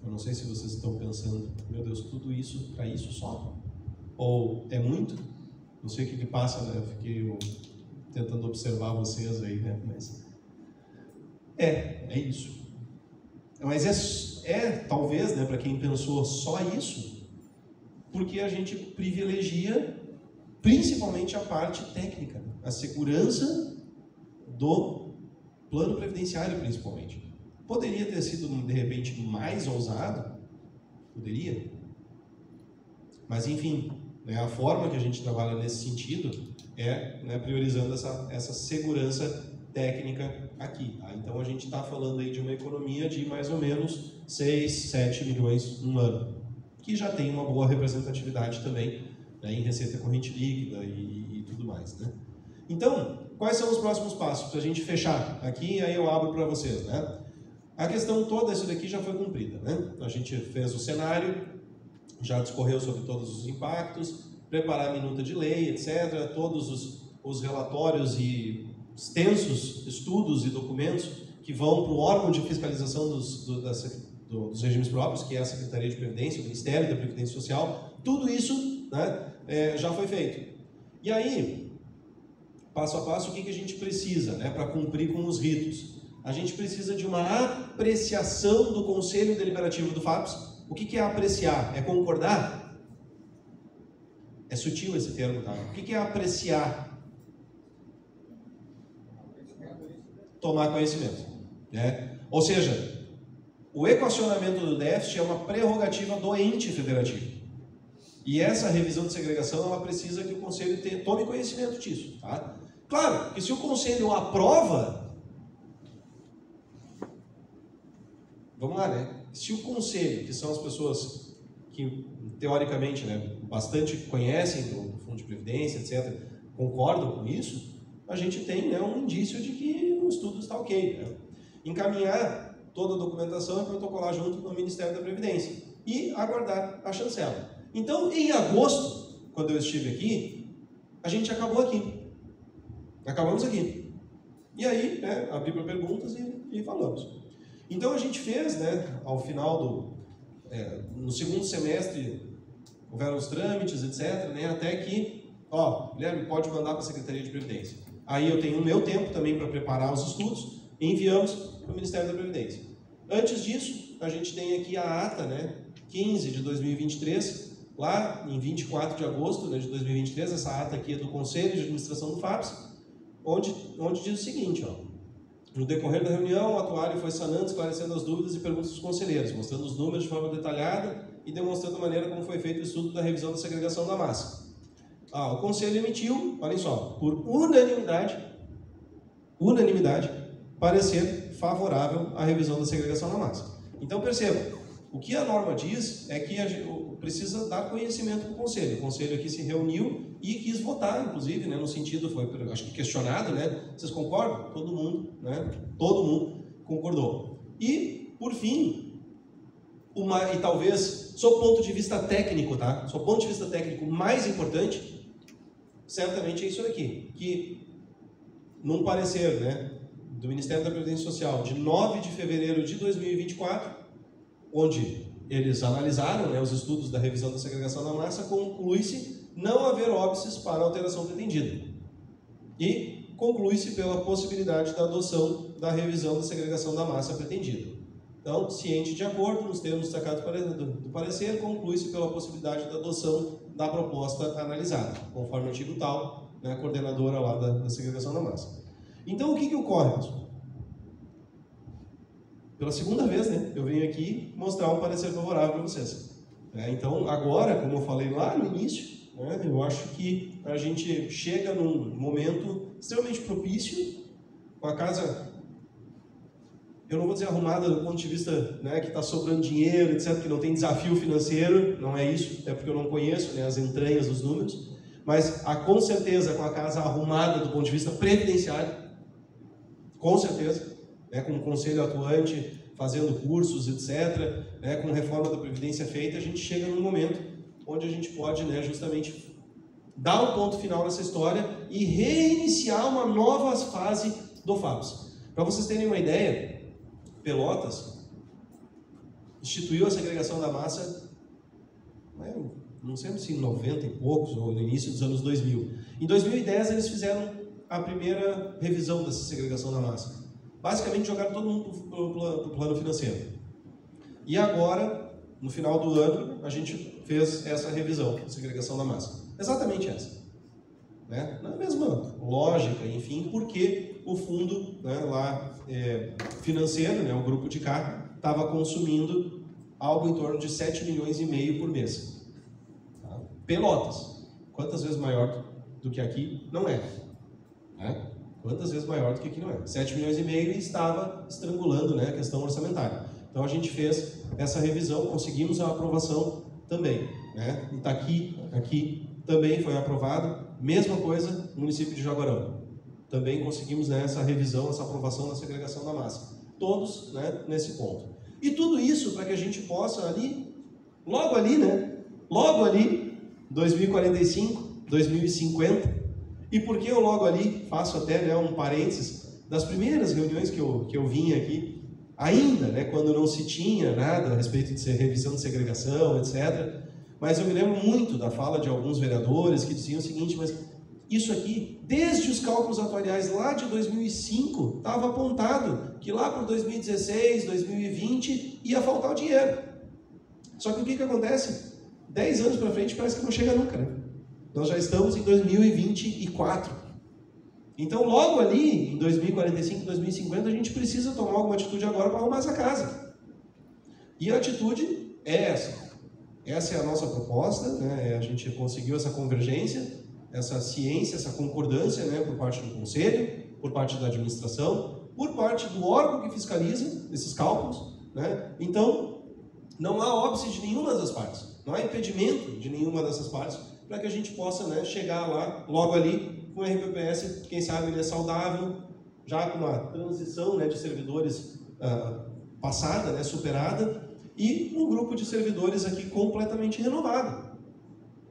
Eu não sei se vocês estão pensando, meu Deus, tudo isso para isso só? Ou é muito? Não sei o que passa, né? Eu fiquei tentando observar vocês aí, né? Mas é isso. Mas talvez, né, para quem pensou só isso, porque a gente privilegia principalmente a parte técnica, a segurança do plano previdenciário, principalmente. Poderia ter sido, de repente, mais ousado? Poderia. Mas, enfim, né, a forma que a gente trabalha nesse sentido é, né, priorizando essa segurança técnica aqui. Tá? Então, a gente está falando aí de uma economia de mais ou menos 6, 7 milhões no ano, que já tem uma boa representatividade também, né, em receita corrente líquida e tudo mais. Né? Então, quais são os próximos passos? Para a gente fechar aqui, aí eu abro para vocês. Né? A questão toda, isso daqui já foi cumprida. Né? A gente fez o cenário, já discorreu sobre todos os impactos, preparar a minuta de lei, etc., todos os relatórios e extensos estudos e documentos que vão para o órgão de fiscalização dos regimes próprios, que é a Secretaria de Previdência, o Ministério da Previdência Social, tudo isso, né, já foi feito. E aí, passo a passo, o que a gente precisa, né, para cumprir com os ritos? A gente precisa de uma apreciação do Conselho Deliberativo do FAPS. O que é apreciar? É concordar? É sutil esse termo, tá? O que é apreciar? Tomar conhecimento, né? Ou seja, o equacionamento do déficit é uma prerrogativa do ente federativo. E essa revisão de segregação, ela precisa que o Conselho tome conhecimento disso, tá? Claro que se o Conselho aprova, vamos lá, né? Se o Conselho, que são as pessoas que, teoricamente, né, bastante conhecem do Fundo de Previdência, etc., concordam com isso, a gente tem, né, um indício de que o estudo está ok. Né? Encaminhar toda a documentação e protocolar junto no Ministério da Previdência e aguardar a chancela. Então, em agosto, quando eu estive aqui, a gente acabou aqui. Acabamos aqui. E aí, né, abri para perguntas e falamos. Então, a gente fez, né, ao final no segundo semestre, houveram os trâmites, etc., né, até que, Guilherme, pode mandar para a Secretaria de Previdência. Aí eu tenho o meu tempo também para preparar os estudos e enviamos para o Ministério da Previdência. Antes disso, a gente tem aqui a ata, né, 15 de 2023, lá em 24 de agosto, né, de 2023, essa ata aqui é do Conselho de Administração do FAPES, onde diz o seguinte, no decorrer da reunião, o atuário foi sanando, esclarecendo as dúvidas e perguntas dos conselheiros, mostrando os números de forma detalhada e demonstrando a maneira como foi feito o estudo da revisão da segregação da massa. O Conselho emitiu, olhem só, por unanimidade, parecer favorável à revisão da segregação da massa. Então, percebam, o que a norma diz é que a gente precisa dar conhecimento para o Conselho. O Conselho aqui se reuniu e quis votar, inclusive, né, no sentido, foi, acho que questionado, né? Vocês concordam? Todo mundo, né? Todo mundo concordou. E, por fim, e talvez, sob ponto de vista técnico, tá? Sob ponto de vista técnico mais importante, certamente é isso aqui, que num parecer, né, do Ministério da Previdência Social de 9 de fevereiro de 2024, onde eles analisaram, né, os estudos da revisão da segregação da massa, conclui-se não haver óbices para alteração pretendida. E conclui-se pela possibilidade da adoção da revisão da segregação da massa pretendida. Então, ciente de acordo, nos termos destacados do parecer, conclui-se pela possibilidade da adoção da proposta analisada, conforme o artigo tal, né, a coordenadora lá da segregação da massa. Então, o que ocorre, pessoal? Pela segunda vez, né, eu venho aqui mostrar um parecer favorável para vocês. Então, agora, como eu falei lá no início, né, eu acho que a gente chega num momento extremamente propício, com a casa, eu não vou dizer arrumada do ponto de vista, né, que está sobrando dinheiro, etc., que não tem desafio financeiro, não é isso, é porque eu não conheço, né, as entranhas dos números, mas com certeza com a casa arrumada do ponto de vista previdenciário, com certeza, né, com o conselho atuante, fazendo cursos, etc., né, com reforma da Previdência feita, a gente chega num momento onde a gente pode, né, justamente dar um ponto final nessa história e reiniciar uma nova fase do FAPES. Para vocês terem uma ideia, Pelotas instituiu a segregação da massa, né, não sei se em 90 e poucos, ou no início dos anos 2000. Em 2010 eles fizeram a primeira revisão dessa segregação da massa. Basicamente jogaram todo mundo para o plano financeiro. E agora, no final do ano, a gente fez essa revisão da segregação da massa. Exatamente essa. Né? Na mesma lógica, enfim, porque o fundo, né, lá financeiro, né, o grupo de cá, estava consumindo algo em torno de 7 milhões e meio por mês. Tá? Pelotas, quantas vezes maior do que aqui? Não é. Né? Quantas vezes maior do que aqui não é? 7 milhões e meio e estava estrangulando, né, a questão orçamentária. Então a gente fez essa revisão, conseguimos a aprovação também. Né? E está aqui também foi aprovado. Mesma coisa no município de Jaguarão. Também conseguimos, né, essa revisão, essa aprovação da segregação da massa. Todos, né, nesse ponto. E tudo isso para que a gente possa logo ali, 2045, 2050. E por que eu logo ali faço até, né, um parênteses das primeiras reuniões que eu vim aqui, ainda, né, quando não se tinha nada a respeito de revisão de segregação, etc. Mas eu me lembro muito da fala de alguns vereadores que diziam o seguinte, mas isso aqui, desde os cálculos atuariais lá de 2005, estava apontado que lá por 2016, 2020 ia faltar o dinheiro. Só que o que acontece? 10 anos para frente parece que não chega nunca, né? Nós já estamos em 2024. Então, logo ali, em 2045, 2050, a gente precisa tomar alguma atitude agora para arrumar essa casa. E a atitude é essa. Essa é a nossa proposta, né? A gente conseguiu essa convergência, essa ciência, essa concordância, né, por parte do Conselho, por parte da administração, por parte do órgão que fiscaliza esses cálculos. Né? Então, não há óbice de nenhuma das partes, não há impedimento de nenhuma dessas partes para que a gente possa, né, chegar lá, logo ali, com o RPPS, quem sabe, né, saudável, já com uma transição, né, de servidores passada, né, superada, e um grupo de servidores aqui completamente renovado.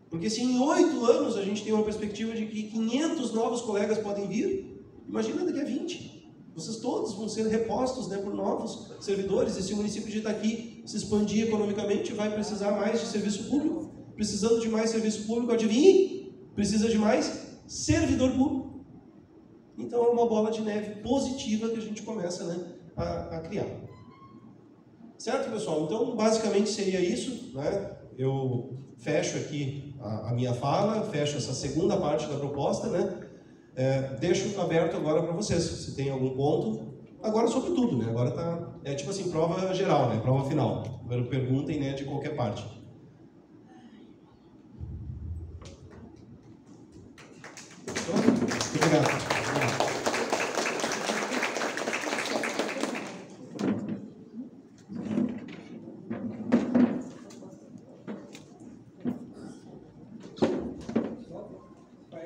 Porque se em 8 anos a gente tem uma perspectiva de que 500 novos colegas podem vir, imagina daqui a 20. Vocês todos vão ser repostos, né, por novos servidores, e se o município de Itaqui se expandir economicamente, vai precisar mais de serviço público. Precisando de mais serviço público, adivinhe? Precisa de mais servidor público. Então é uma bola de neve positiva que a gente começa, né, a criar. Certo, pessoal? Então, basicamente seria isso, né? Eu fecho aqui a minha fala, fecho essa segunda parte da proposta, né? Deixo aberto agora para vocês, se tem algum ponto. Agora sobre tudo, né? Agora tá, tipo assim, prova geral, né? Prova final. Agora perguntem, né, de qualquer parte. Obrigado.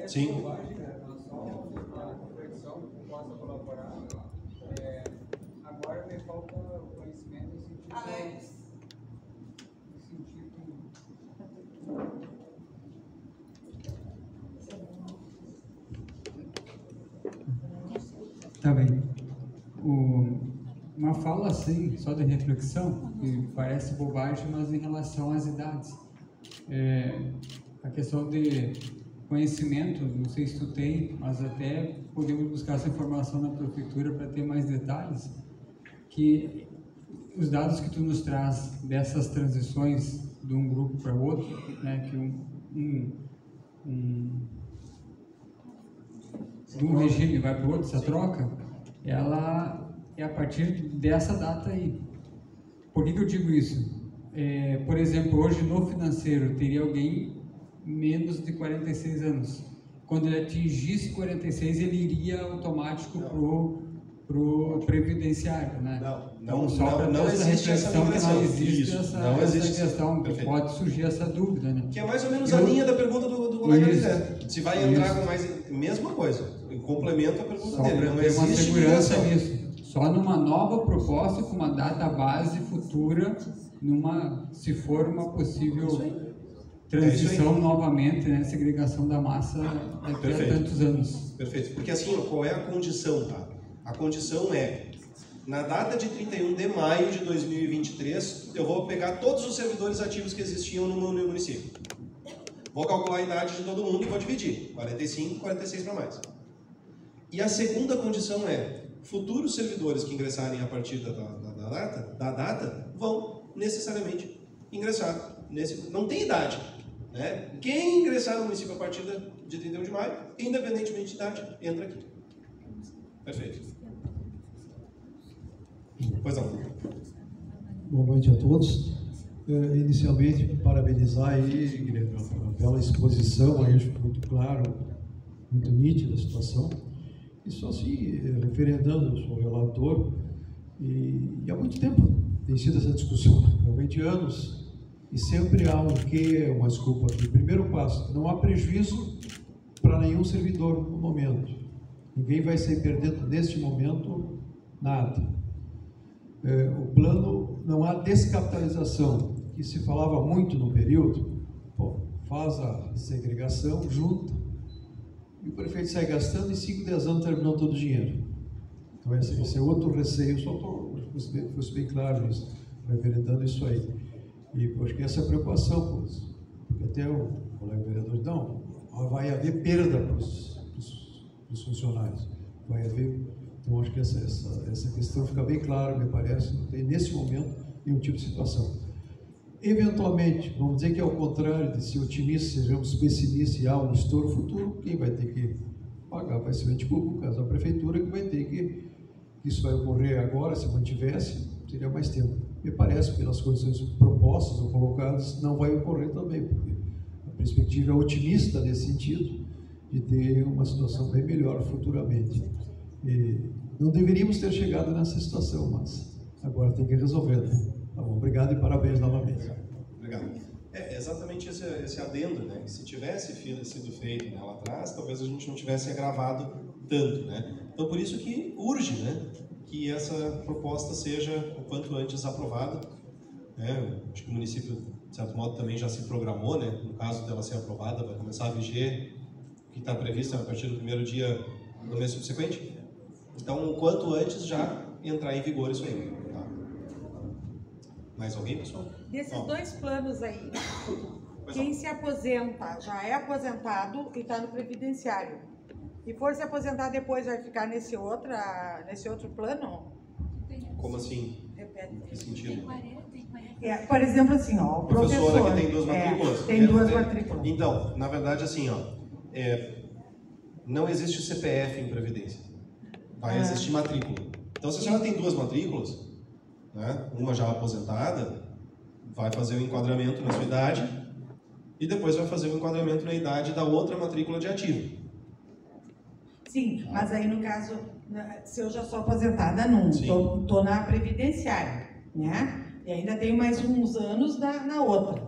Sim. Agora me falta o conhecimento no sentido Tá bem. Uma fala assim, só de reflexão, que parece bobagem, mas em relação às idades. A questão de conhecimento, não sei se tu tem, mas até podemos buscar essa informação na prefeitura para ter mais detalhes, que os dados que tu nos traz dessas transições de um grupo para outro, né, que de um regime vai para o outro, essa troca, ela é a partir dessa data aí. Por que eu digo isso? Por exemplo, hoje no financeiro teria alguém menos de 46 anos. Quando ele atingisse 46, ele iria automático pro previdenciário, né? Não existe essa reflexão que não existe isso, essa, não existe essa questão, perfeito. pode surgir essa dúvida, né? Que é mais ou menos a linha da pergunta do colega Isso, Lisé. Se vai entrar isso. com mais... Mesma coisa, em complemento à pergunta Só dele. para Não ter uma existe segurança migração. nisso. Só numa nova proposta, com uma data base futura, se for uma possível transição novamente, né, segregação da massa daqui a tantos anos. Perfeito. Porque assim, qual é a condição, tá? A condição é, na data de 31 de maio de 2023, eu vou pegar todos os servidores ativos que existiam no município. Vou calcular a idade de todo mundo e vou dividir. 45, 46 para mais. E a segunda condição é, futuros servidores que ingressarem a partir da data vão necessariamente ingressar. Não tem idade. Né? Quem ingressar no município a partir de 31 de maio, independentemente de idade, entra aqui. Perfeito. Pois não. Boa noite a todos. Inicialmente, parabenizar aí, Guilherme, pela exposição, aí acho muito claro, muito nítida a situação. E só assim, referendando, eu sou relator, e há muito tempo tem sido essa discussão, há 20 anos, e sempre há uma desculpa aqui. Primeiro passo, não há prejuízo para nenhum servidor no momento. Ninguém vai sair perdendo neste momento nada. O plano, não há descapitalização, que se falava muito no período, faz a segregação, junta, e o prefeito sai gastando e 5, 10 anos terminou todo o dinheiro. Então esse é outro receio, só fosse bem claro isso, referendando isso aí. E acho que essa é a preocupação, porque até o colega vereador, não, vai haver perda para os funcionários, vai haver, então acho que essa questão fica bem clara, me parece, não tem nesse momento nenhum tipo de situação. Eventualmente, vamos dizer que ao contrário de ser otimista, sejamos pessimistas e há um estouro futuro, quem vai ter que pagar vai ser o ente público, no caso a prefeitura, que vai ter que isso vai ocorrer agora, se mantivesse, seria mais tempo. Me parece, pelas condições propostas ou colocadas, não vai ocorrer também, porque a perspectiva é otimista nesse sentido, de ter uma situação bem melhor futuramente. E não deveríamos ter chegado nessa situação, mas agora tem que resolver, né? Tá bom, obrigado e parabéns novamente. Obrigado. Exatamente esse adendo, né? Que se tivesse sido feito, né, lá atrás, talvez a gente não tivesse agravado tanto, né? Então, por isso que urge, né? que essa proposta seja o quanto antes aprovada. Acho que o município, de certo modo, também já se programou, né? No caso dela ser aprovada, vai começar a viger o que está previsto a partir do primeiro dia do mês subsequente. Então, o quanto antes já entrar em vigor isso aí. Tá? Mais alguém, pessoal? Desses dois planos aí, quem se aposenta já é aposentado e está no previdenciário. E for se aposentar depois, vai ficar nesse outro plano? Como assim? Em que sentido? Por exemplo, assim, ó, o professor que tem duas matrículas. Tem duas matrículas. Então, na verdade, assim, ó, não existe CPF em Previdência. Vai existir matrícula. Então, se a senhora tem duas matrículas, né, uma já aposentada, vai fazer o enquadramento na sua idade e depois vai fazer o enquadramento na idade da outra matrícula de ativo. Sim, mas aí no caso, se eu já sou aposentada num, tô na previdenciária, né? E ainda tenho mais uns anos na outra,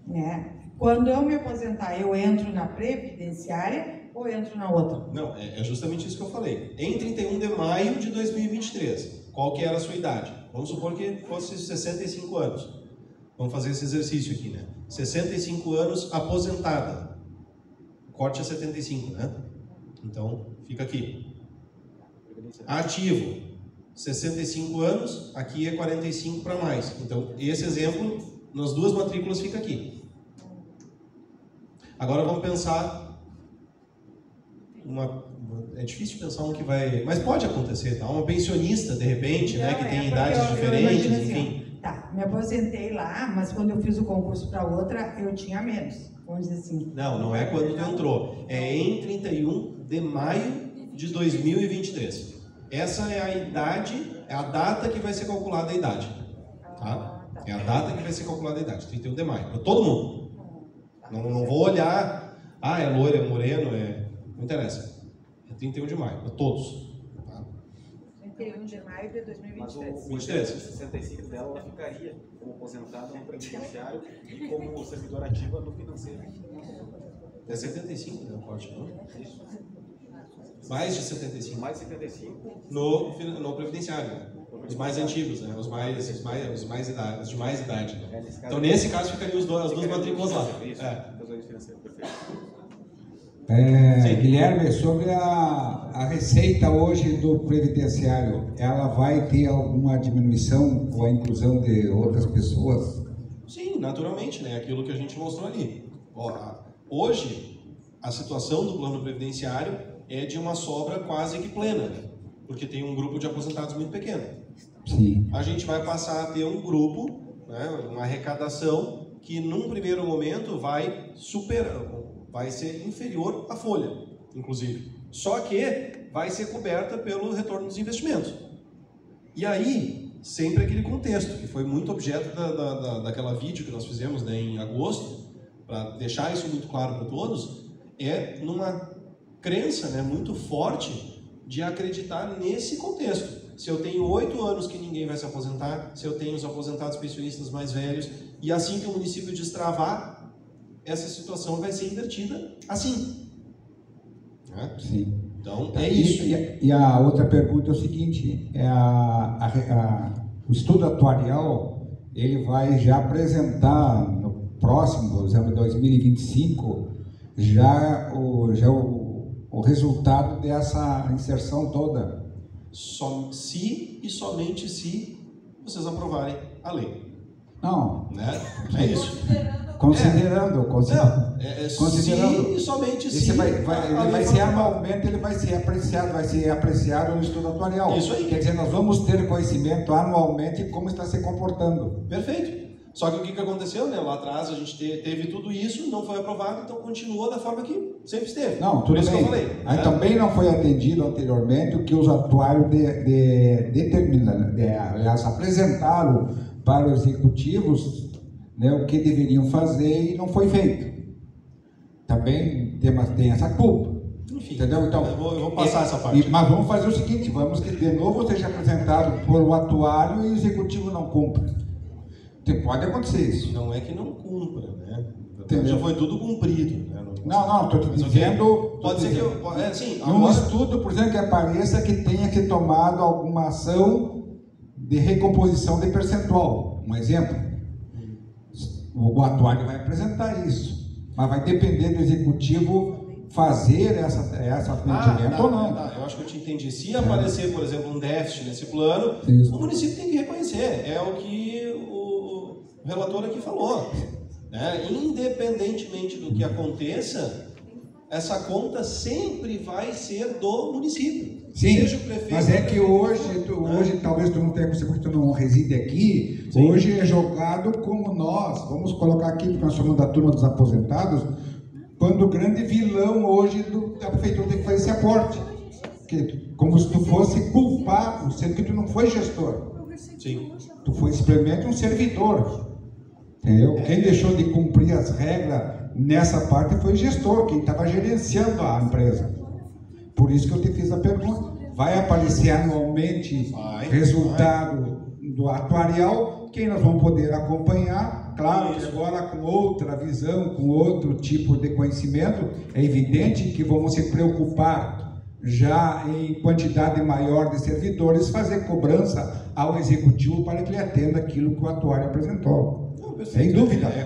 né? Quando eu me aposentar, eu entro na previdenciária ou entro na outra? Não, é justamente isso que eu falei. Em 31 de maio de 2023, qual que era a sua idade? Vamos supor que fosse 65 anos. Vamos fazer esse exercício aqui, né? 65 anos aposentada. Corte a 75, né? Então, fica aqui. Ativo, 65 anos, aqui é 45 para mais. Então, esse exemplo, nas duas matrículas, fica aqui. Agora vamos pensar... É difícil pensar um que vai... Mas pode acontecer, tá? Uma pensionista, de repente, né? Que tem idades diferentes, enfim. Tá, me aposentei lá, mas quando eu fiz o concurso para outra, eu tinha menos. Vamos dizer assim. Não é quando tu entrou. É em 31 de maio de 2023. Essa é a idade, é a data que vai ser calculada a idade. Tá? É a data que vai ser calculada a idade, 31 de maio. Para todo mundo. Não vou olhar, é loiro, é moreno, não interessa. É 31 de maio, para todos. Tá? 31 de maio de 2023. Mas o 65 dela, ela ficaria como aposentada no previdenciário e como servidora ativa no financeiro. É 75, né, o corte, não? Mais de 75. Mais de 75. No previdenciário, né? Os mais antigos, né? Os de mais idade. Né? Então, nesse caso, ficariam as duas matrículas lá. Guilherme, sobre a receita hoje do previdenciário, ela vai ter alguma diminuição com a inclusão de outras pessoas? Sim, naturalmente, né? Aquilo que a gente mostrou ali. Hoje, a situação do plano previdenciário é de uma sobra quase que plena, né? Porque tem um grupo de aposentados muito pequeno. Sim. A gente vai passar a ter um grupo, né, uma arrecadação que num primeiro momento vai ser inferior à folha, inclusive. Só que vai ser coberta pelo retorno dos investimentos. E aí, sempre aquele contexto, que foi muito objeto daquela vídeo que nós fizemos, né, em agosto, para deixar isso muito claro para todos, é numa crença, né, muito forte de acreditar nesse contexto. Se eu tenho 8 anos que ninguém vai se aposentar, se eu tenho os aposentados pensionistas mais velhos, e assim que o município destravar, essa situação vai ser invertida assim. Né? Sim. Então, é isso. E a outra pergunta é o seguinte, o estudo atuarial, ele vai já apresentar no próximo, exame 2025, já o resultado dessa inserção toda. Se e somente se vocês aprovarem a lei. Não. Né? É isso. Considerando. Se e somente se. Ele vai ser anualmente, ele vai ser apreciado no estudo atuarial. Isso aí. Quer dizer, nós vamos ter conhecimento anualmente de como está se comportando. Perfeito. Só que o que aconteceu, né? Lá atrás a gente teve tudo isso, não foi aprovado, então continuou da forma que sempre esteve. Não, tudo isso bem. Que eu falei. Aí também não foi atendido anteriormente o que os atuários apresentaram para os executivos, né, o que deveriam fazer e não foi feito. Também tem essa culpa. Enfim, entendeu? Então, eu vou passar essa parte. Mas vamos fazer o seguinte, vamos que de novo seja apresentado por um atuário e o executivo não cumpre. Pode acontecer isso. Não é que não cumpra, né? Na Já foi tudo cumprido. Né? Não, estou te dizendo... Pode ser que eu... sim, num estudo, por exemplo, que apareça que tenha que tomado alguma ação de recomposição de percentual. Um exemplo. O atuário vai apresentar isso, mas vai depender do executivo fazer essa atendimento ou não. Eu acho que eu te entendi. Se aparecer, por exemplo, um déficit nesse plano, o município tem que reconhecer. É o que o relator aqui falou. Né? Independentemente do que aconteça, essa conta sempre vai ser do município. Sim, seja o prefeito, mas é que hoje talvez tu não tenha percebido porque tu não reside aqui. Sim. Hoje é jogado como nós, vamos colocar aqui, porque nós somos da turma dos aposentados, quando o grande vilão hoje da prefeitura tem que fazer esse aporte. Como se tu fosse culpado, sendo que tu não foi gestor. Sim. Tu foi simplesmente um servidor. Entendeu? Quem deixou de cumprir as regras nessa parte foi o gestor, quem estava gerenciando a empresa. Por isso que eu te fiz a pergunta. Vai aparecer anualmente resultado do atuarial, que nós vamos poder acompanhar. Claro que agora com outra visão, com outro tipo de conhecimento, é evidente que vamos se preocupar já em quantidade maior de servidores, fazer cobrança ao executivo para que ele atenda aquilo que o atuário apresentou. Não, sem dúvida. É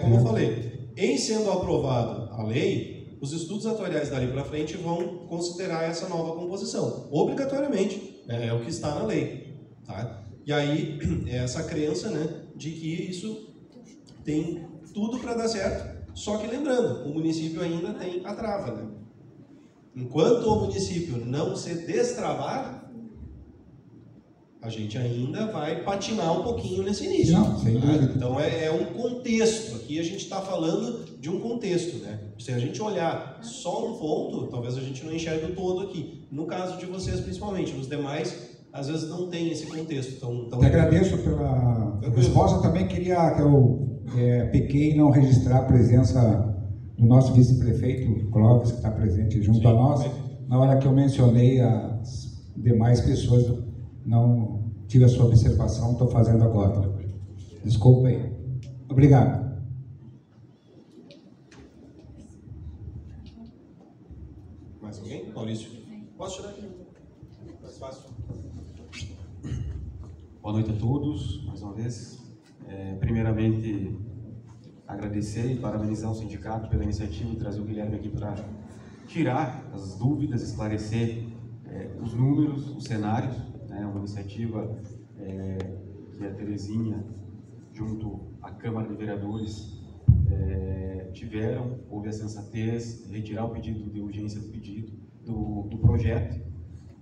como eu falei, em sendo aprovado a lei, os estudos atuariais dali para frente vão considerar essa nova composição, obrigatoriamente, é o que está na lei. Tá? E aí, é essa crença, né, de que isso tem tudo para dar certo, só que lembrando, o município ainda tem a trava. Né? Enquanto o município não se destravar, a gente ainda vai patinar um pouquinho nesse início. Não, sem dúvida. Então é um contexto, aqui a gente está falando de um contexto, né? Se a gente olhar só um ponto, talvez a gente não enxergue o todo aqui. No caso de vocês principalmente, os demais às vezes não tem esse contexto. Então, te agradeço pela resposta, também queria que eu pequei não registrar a presença do nosso vice-prefeito, Clóvis, que está presente junto a nós. Na hora que eu mencionei as demais pessoas, não tive a sua observação, estou fazendo agora. Desculpa aí. Obrigado. Mais alguém? Maurício? Posso tirar aqui? Mais fácil. Boa noite a todos, mais uma vez. Primeiramente, agradecer e parabenizar o sindicato pela iniciativa de trazer o Guilherme aqui para tirar as dúvidas, esclarecer os números, os cenários. Uma iniciativa que a Terezinha, junto à Câmara de Vereadores, houve a sensatez de retirar o pedido de urgência do projeto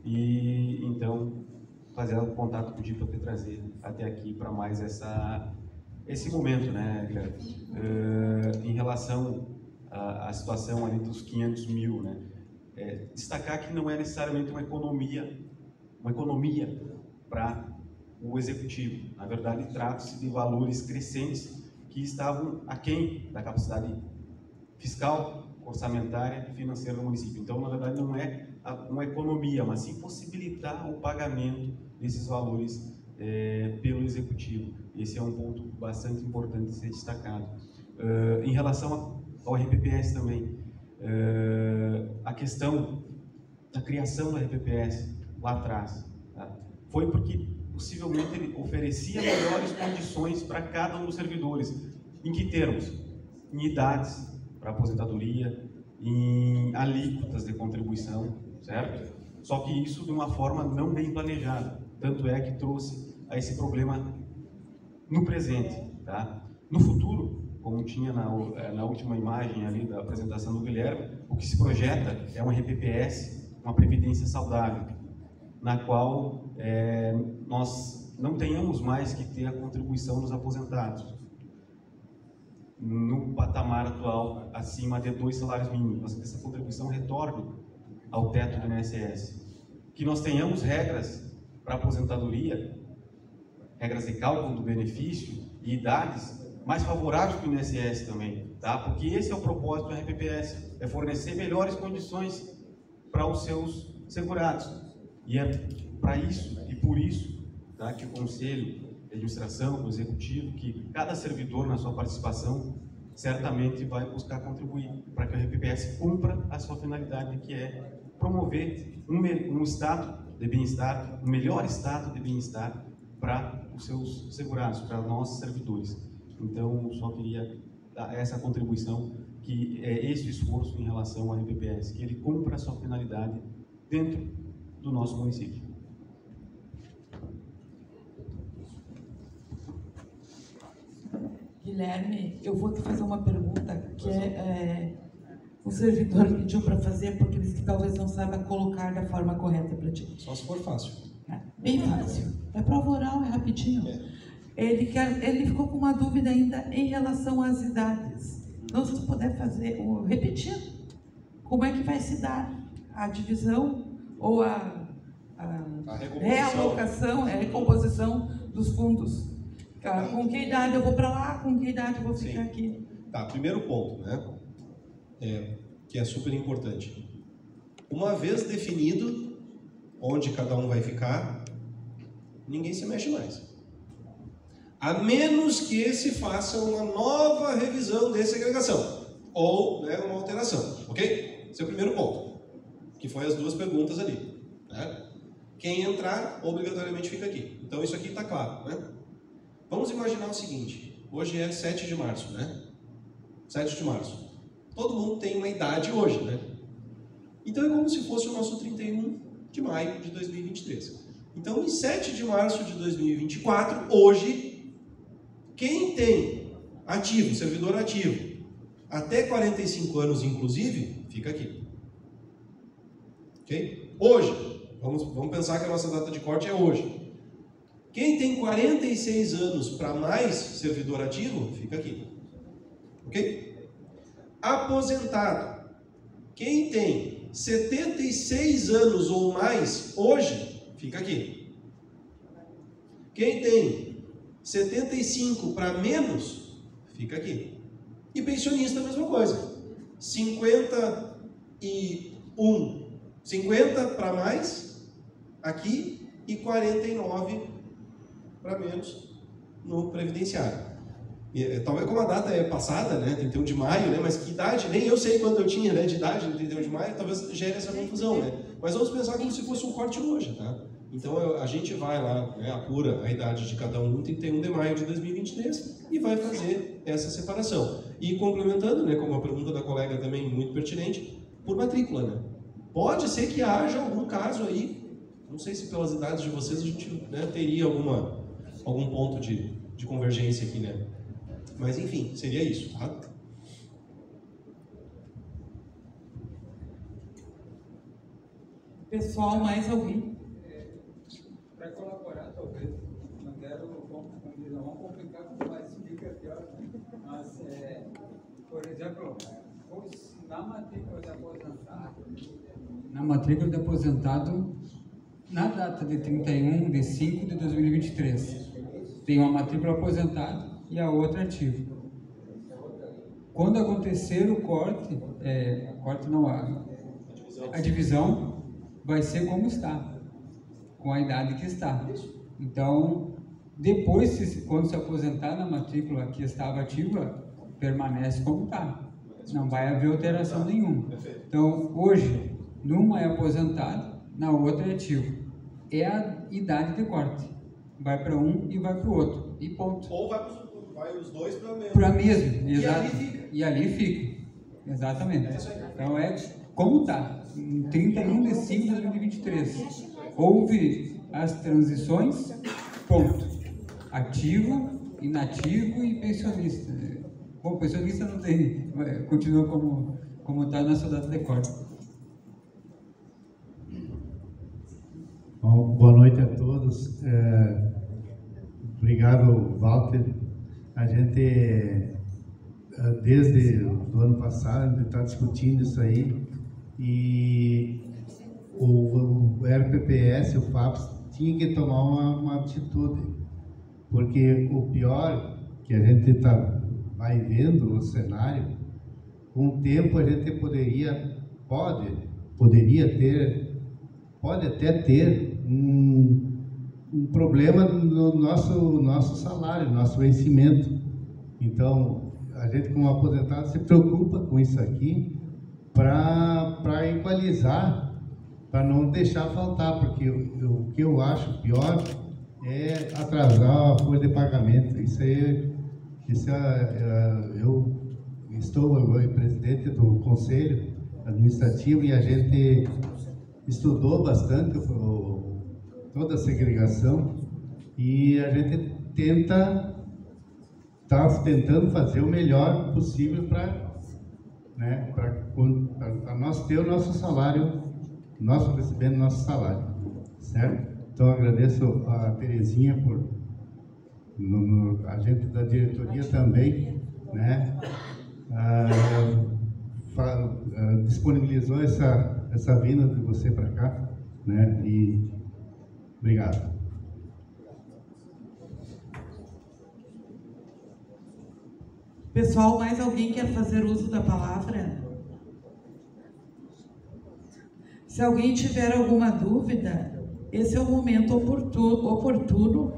e então fazer o contato com o DIPA para trazer até aqui para mais esse momento, né, Guilherme? Em relação à situação ali dos 500 mil, né? Destacar que não é necessariamente uma economia para o executivo. Na verdade, trata-se de valores crescentes que estavam aquém da capacidade fiscal, orçamentária e financeira do município. Então, na verdade, não é uma economia, mas sim possibilitar o pagamento desses valores pelo executivo. Esse é um ponto bastante importante de ser destacado. Em relação ao RPPS também, a questão da criação do RPPS lá atrás, tá? Foi porque possivelmente ele oferecia melhores condições para cada um dos servidores. Em que termos? Em idades para aposentadoria, em alíquotas de contribuição, certo? Só que isso de uma forma não bem planejada. Tanto é que trouxe a esse problema no presente, tá? No futuro, como tinha na última imagem ali da apresentação do Guilherme, o que se projeta é um RPPS, uma previdência saudável, na qual nós não tenhamos mais que ter a contribuição dos aposentados no patamar atual, acima de 2 salários mínimos, mas que essa contribuição retorne ao teto do INSS. Que nós tenhamos regras para aposentadoria, regras de cálculo do benefício e idades mais favoráveis que o INSS também, tá? Porque esse é o propósito do RPPS, é fornecer melhores condições para os seus segurados. E é para isso e por isso, tá, que o Conselho de Administração, o Executivo, que cada servidor na sua participação certamente vai buscar contribuir para que o RPPS cumpra a sua finalidade, que é promover um estado de bem-estar, um melhor estado de bem-estar para os seus segurados, para os nossos servidores. Então, só queria dar essa contribuição, que é esse esforço em relação ao RPPS, que ele cumpra a sua finalidade dentro do nosso município. Guilherme, eu vou te fazer uma pergunta que o servidor pediu para fazer, porque ele disse que talvez não saiba colocar da forma correta para ti. Só se for fácil. Bem fácil. É prova oral, é rapidinho. Ele ficou com uma dúvida ainda em relação às idades. Então, se tu puder repetir, como é que vai se dar a divisão ou a realocação, a recomposição dos fundos? Com que idade eu vou para lá, com que idade eu vou ficar aqui? Tá, primeiro ponto, né? Que é super importante. Uma vez definido onde cada um vai ficar, ninguém se mexe mais. A menos que se faça uma nova revisão de segregação ou, né, uma alteração, ok? Esse é o primeiro ponto, que foi as duas perguntas ali, né? Quem entrar, obrigatoriamente fica aqui. Então isso aqui está claro, né? Vamos imaginar o seguinte, hoje é 7 de março, né? 7 de março. Todo mundo tem uma idade hoje, né? Então é como se fosse o nosso 31 de maio de 2023. Então, em 7 de março de 2024, hoje, quem tem ativo, servidor ativo, até 45 anos inclusive, fica aqui. Ok? Hoje, vamos pensar que a nossa data de corte é hoje. Quem tem 46 anos para mais servidor ativo, fica aqui. Ok? Aposentado. Quem tem 76 anos ou mais hoje, fica aqui. Quem tem 75 para menos, fica aqui. E pensionista, a mesma coisa. 50 para mais, aqui, e 49 para menos no previdenciário. Talvez como a data é passada, né, 31 de maio, né, mas que idade, nem eu sei quanto eu tinha, né, de idade no 31 de maio, talvez gere essa confusão, né? Mas vamos pensar como se fosse um corte hoje, tá? Então a gente vai lá, né, apura a idade de cada um no 31 de maio de 2023 e vai fazer essa separação. E complementando, né, como a pergunta da colega também muito pertinente, por matrícula, né? Pode ser que haja algum caso aí, não sei se pelas idades de vocês a gente, né, teria algum ponto de convergência aqui, né? Mas enfim, seria isso, tá? Pessoal, mais alguém? Para colaborar, talvez, não quero, não vamos complicar, mas fica pior. Mas, por exemplo, na matrícula de aposentado, na data de 31 de 5 de 2023, tem uma matrícula aposentada e a outra ativa. Quando acontecer o corte, a divisão vai ser como está, com a idade que está. Então, depois, quando se aposentar na matrícula que estava ativa, permanece como está. Não vai haver alteração nenhuma. Então, hoje, numa é aposentado, na outra é ativo. É a idade de corte. Vai para um e vai para o outro. E ponto. Ou vai os dois para mesmo. Para mesmo, exato. E ali fica. Exatamente. Então é como está. Em 31 de 5 de 2023. Houve as transições, ponto. Ativo, inativo e pensionista. Bom, pensionista não tem, continua como está na sua data de corte. Bom, boa noite a todos. Obrigado, Walter. A gente, desde o ano passado, está discutindo isso aí e o RPPS, o FAPS, tinha que tomar uma atitude, porque o pior que a gente vai vendo o cenário, com o tempo a gente pode até ter um problema no nosso salário, nosso vencimento. Então, a gente como aposentado se preocupa com isso aqui para equalizar, para não deixar faltar, porque o que eu acho pior é atrasar a folha de pagamento. Eu estou presidente do conselho administrativo e a gente estudou bastante toda a segregação e a gente está tentando fazer o melhor possível para nós ter o nosso salário, nós recebendo nosso salário, certo? Então agradeço a Terezinha a gente da diretoria também, né? Disponibilizou essa vinda de você para cá, né? E obrigado. Pessoal, mais alguém quer fazer uso da palavra? Se alguém tiver alguma dúvida, esse é o momento oportuno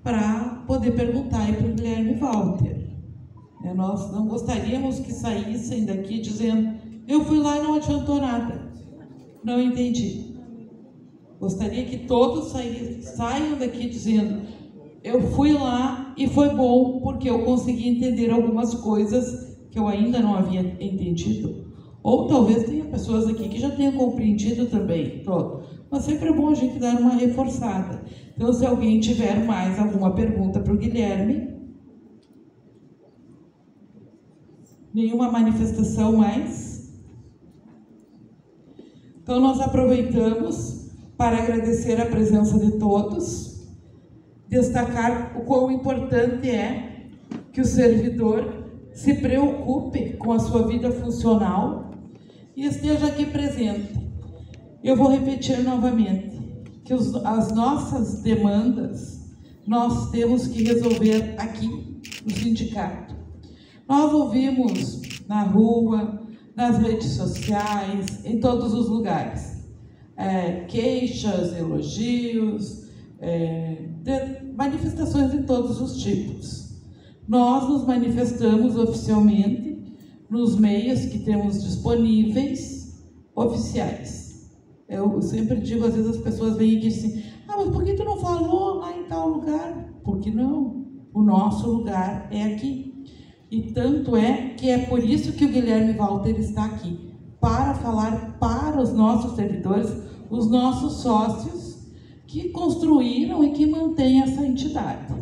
para poder perguntar aí para o Guilherme Walter. Nós não gostaríamos que saíssem daqui dizendo: eu fui lá e não adiantou nada, não entendi. Gostaria que todos saiam daqui dizendo: eu fui lá e foi bom porque eu consegui entender algumas coisas que eu ainda não havia entendido. Ou talvez tenha pessoas aqui que já tenham compreendido também, mas sempre é bom a gente dar uma reforçada. Então, se alguém tiver mais alguma pergunta para o Guilherme, nenhuma manifestação mais? Então, nós aproveitamos para agradecer a presença de todos, destacar o quão importante é que o servidor se preocupe com a sua vida funcional e esteja aqui presente. Eu vou repetir novamente que as nossas demandas nós temos que resolver aqui no sindicato. Nós ouvimos na rua, nas redes sociais, em todos os lugares, queixas, elogios, manifestações de todos os tipos. Nós nos manifestamos oficialmente nos meios que temos disponíveis, oficiais. Eu sempre digo, às vezes as pessoas vêm aqui assim: mas por que tu não falou lá em tal lugar? Porque não, o nosso lugar é aqui. E tanto é que é por isso que o Guilherme Walter está aqui, para falar para os nossos servidores, os nossos sócios que construíram e que mantêm essa entidade.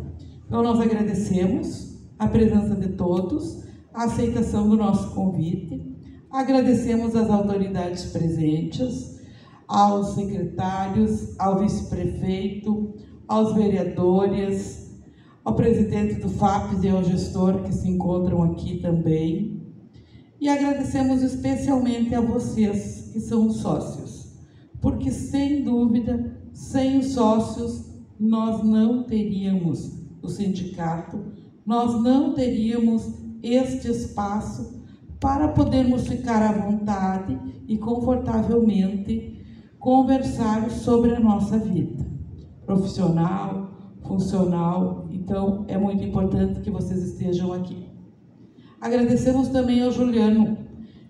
Então nós agradecemos a presença de todos, a aceitação do nosso convite, agradecemos às autoridades presentes, aos secretários, ao vice-prefeito, aos vereadores, ao presidente do FAPES e ao gestor que se encontram aqui também. E agradecemos especialmente a vocês, que são os sócios, porque, sem dúvida, sem os sócios, nós não teríamos o sindicato, nós não teríamos este espaço para podermos ficar à vontade e confortavelmente conversar sobre a nossa vida profissional, funcional. Então, é muito importante que vocês estejam aqui. Agradecemos também ao Juliano,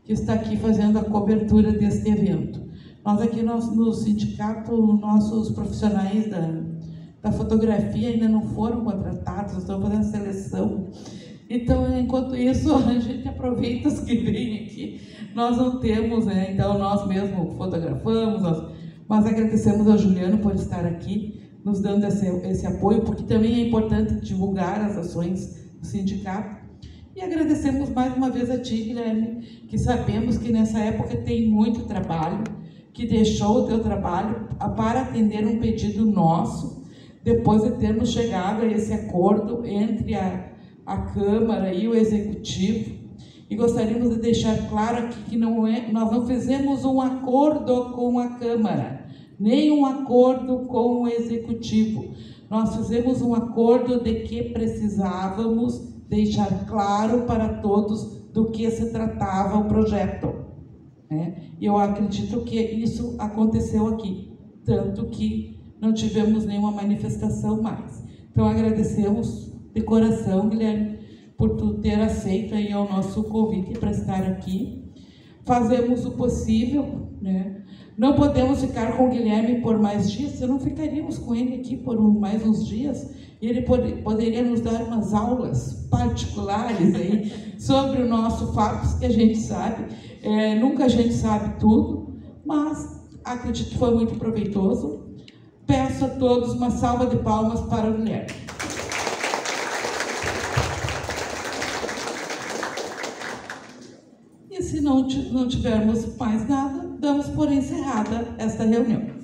que está aqui fazendo a cobertura deste evento. Nós aqui no sindicato, nossos profissionais da fotografia ainda não foram contratados, nós estamos fazendo seleção. Então, enquanto isso, a gente aproveita os que vêm aqui. Nós não temos, então nós mesmos fotografamos, mas agradecemos ao Juliano por estar aqui, nos dando esse apoio, porque também é importante divulgar as ações do sindicato. E agradecemos mais uma vez a ti, Guilherme, que sabemos que nessa época tem muito trabalho, que deixou o teu trabalho para atender um pedido nosso, depois de termos chegado a esse acordo entre a Câmara e o Executivo. E gostaríamos de deixar claro aqui que nós não fizemos um acordo com a Câmara, nem um acordo com o Executivo. Nós fizemos um acordo de que precisávamos deixar claro para todos do que se tratava o projeto. E eu acredito que isso aconteceu aqui, tanto que não tivemos nenhuma manifestação mais. Então, agradecemos de coração, Guilherme, por tu ter aceito aí o nosso convite para estar aqui. Fazemos o possível, né? Não podemos ficar com o Guilherme por mais dias, se não ficaríamos com ele aqui por mais uns dias, e ele poderia nos dar umas aulas particulares aí sobre o nosso FAPES, que a gente sabe, nunca a gente sabe tudo, mas acredito que foi muito proveitoso. Peço a todos uma salva de palmas para o Guilherme. E se não tivermos mais nada, damos por encerrada esta reunião.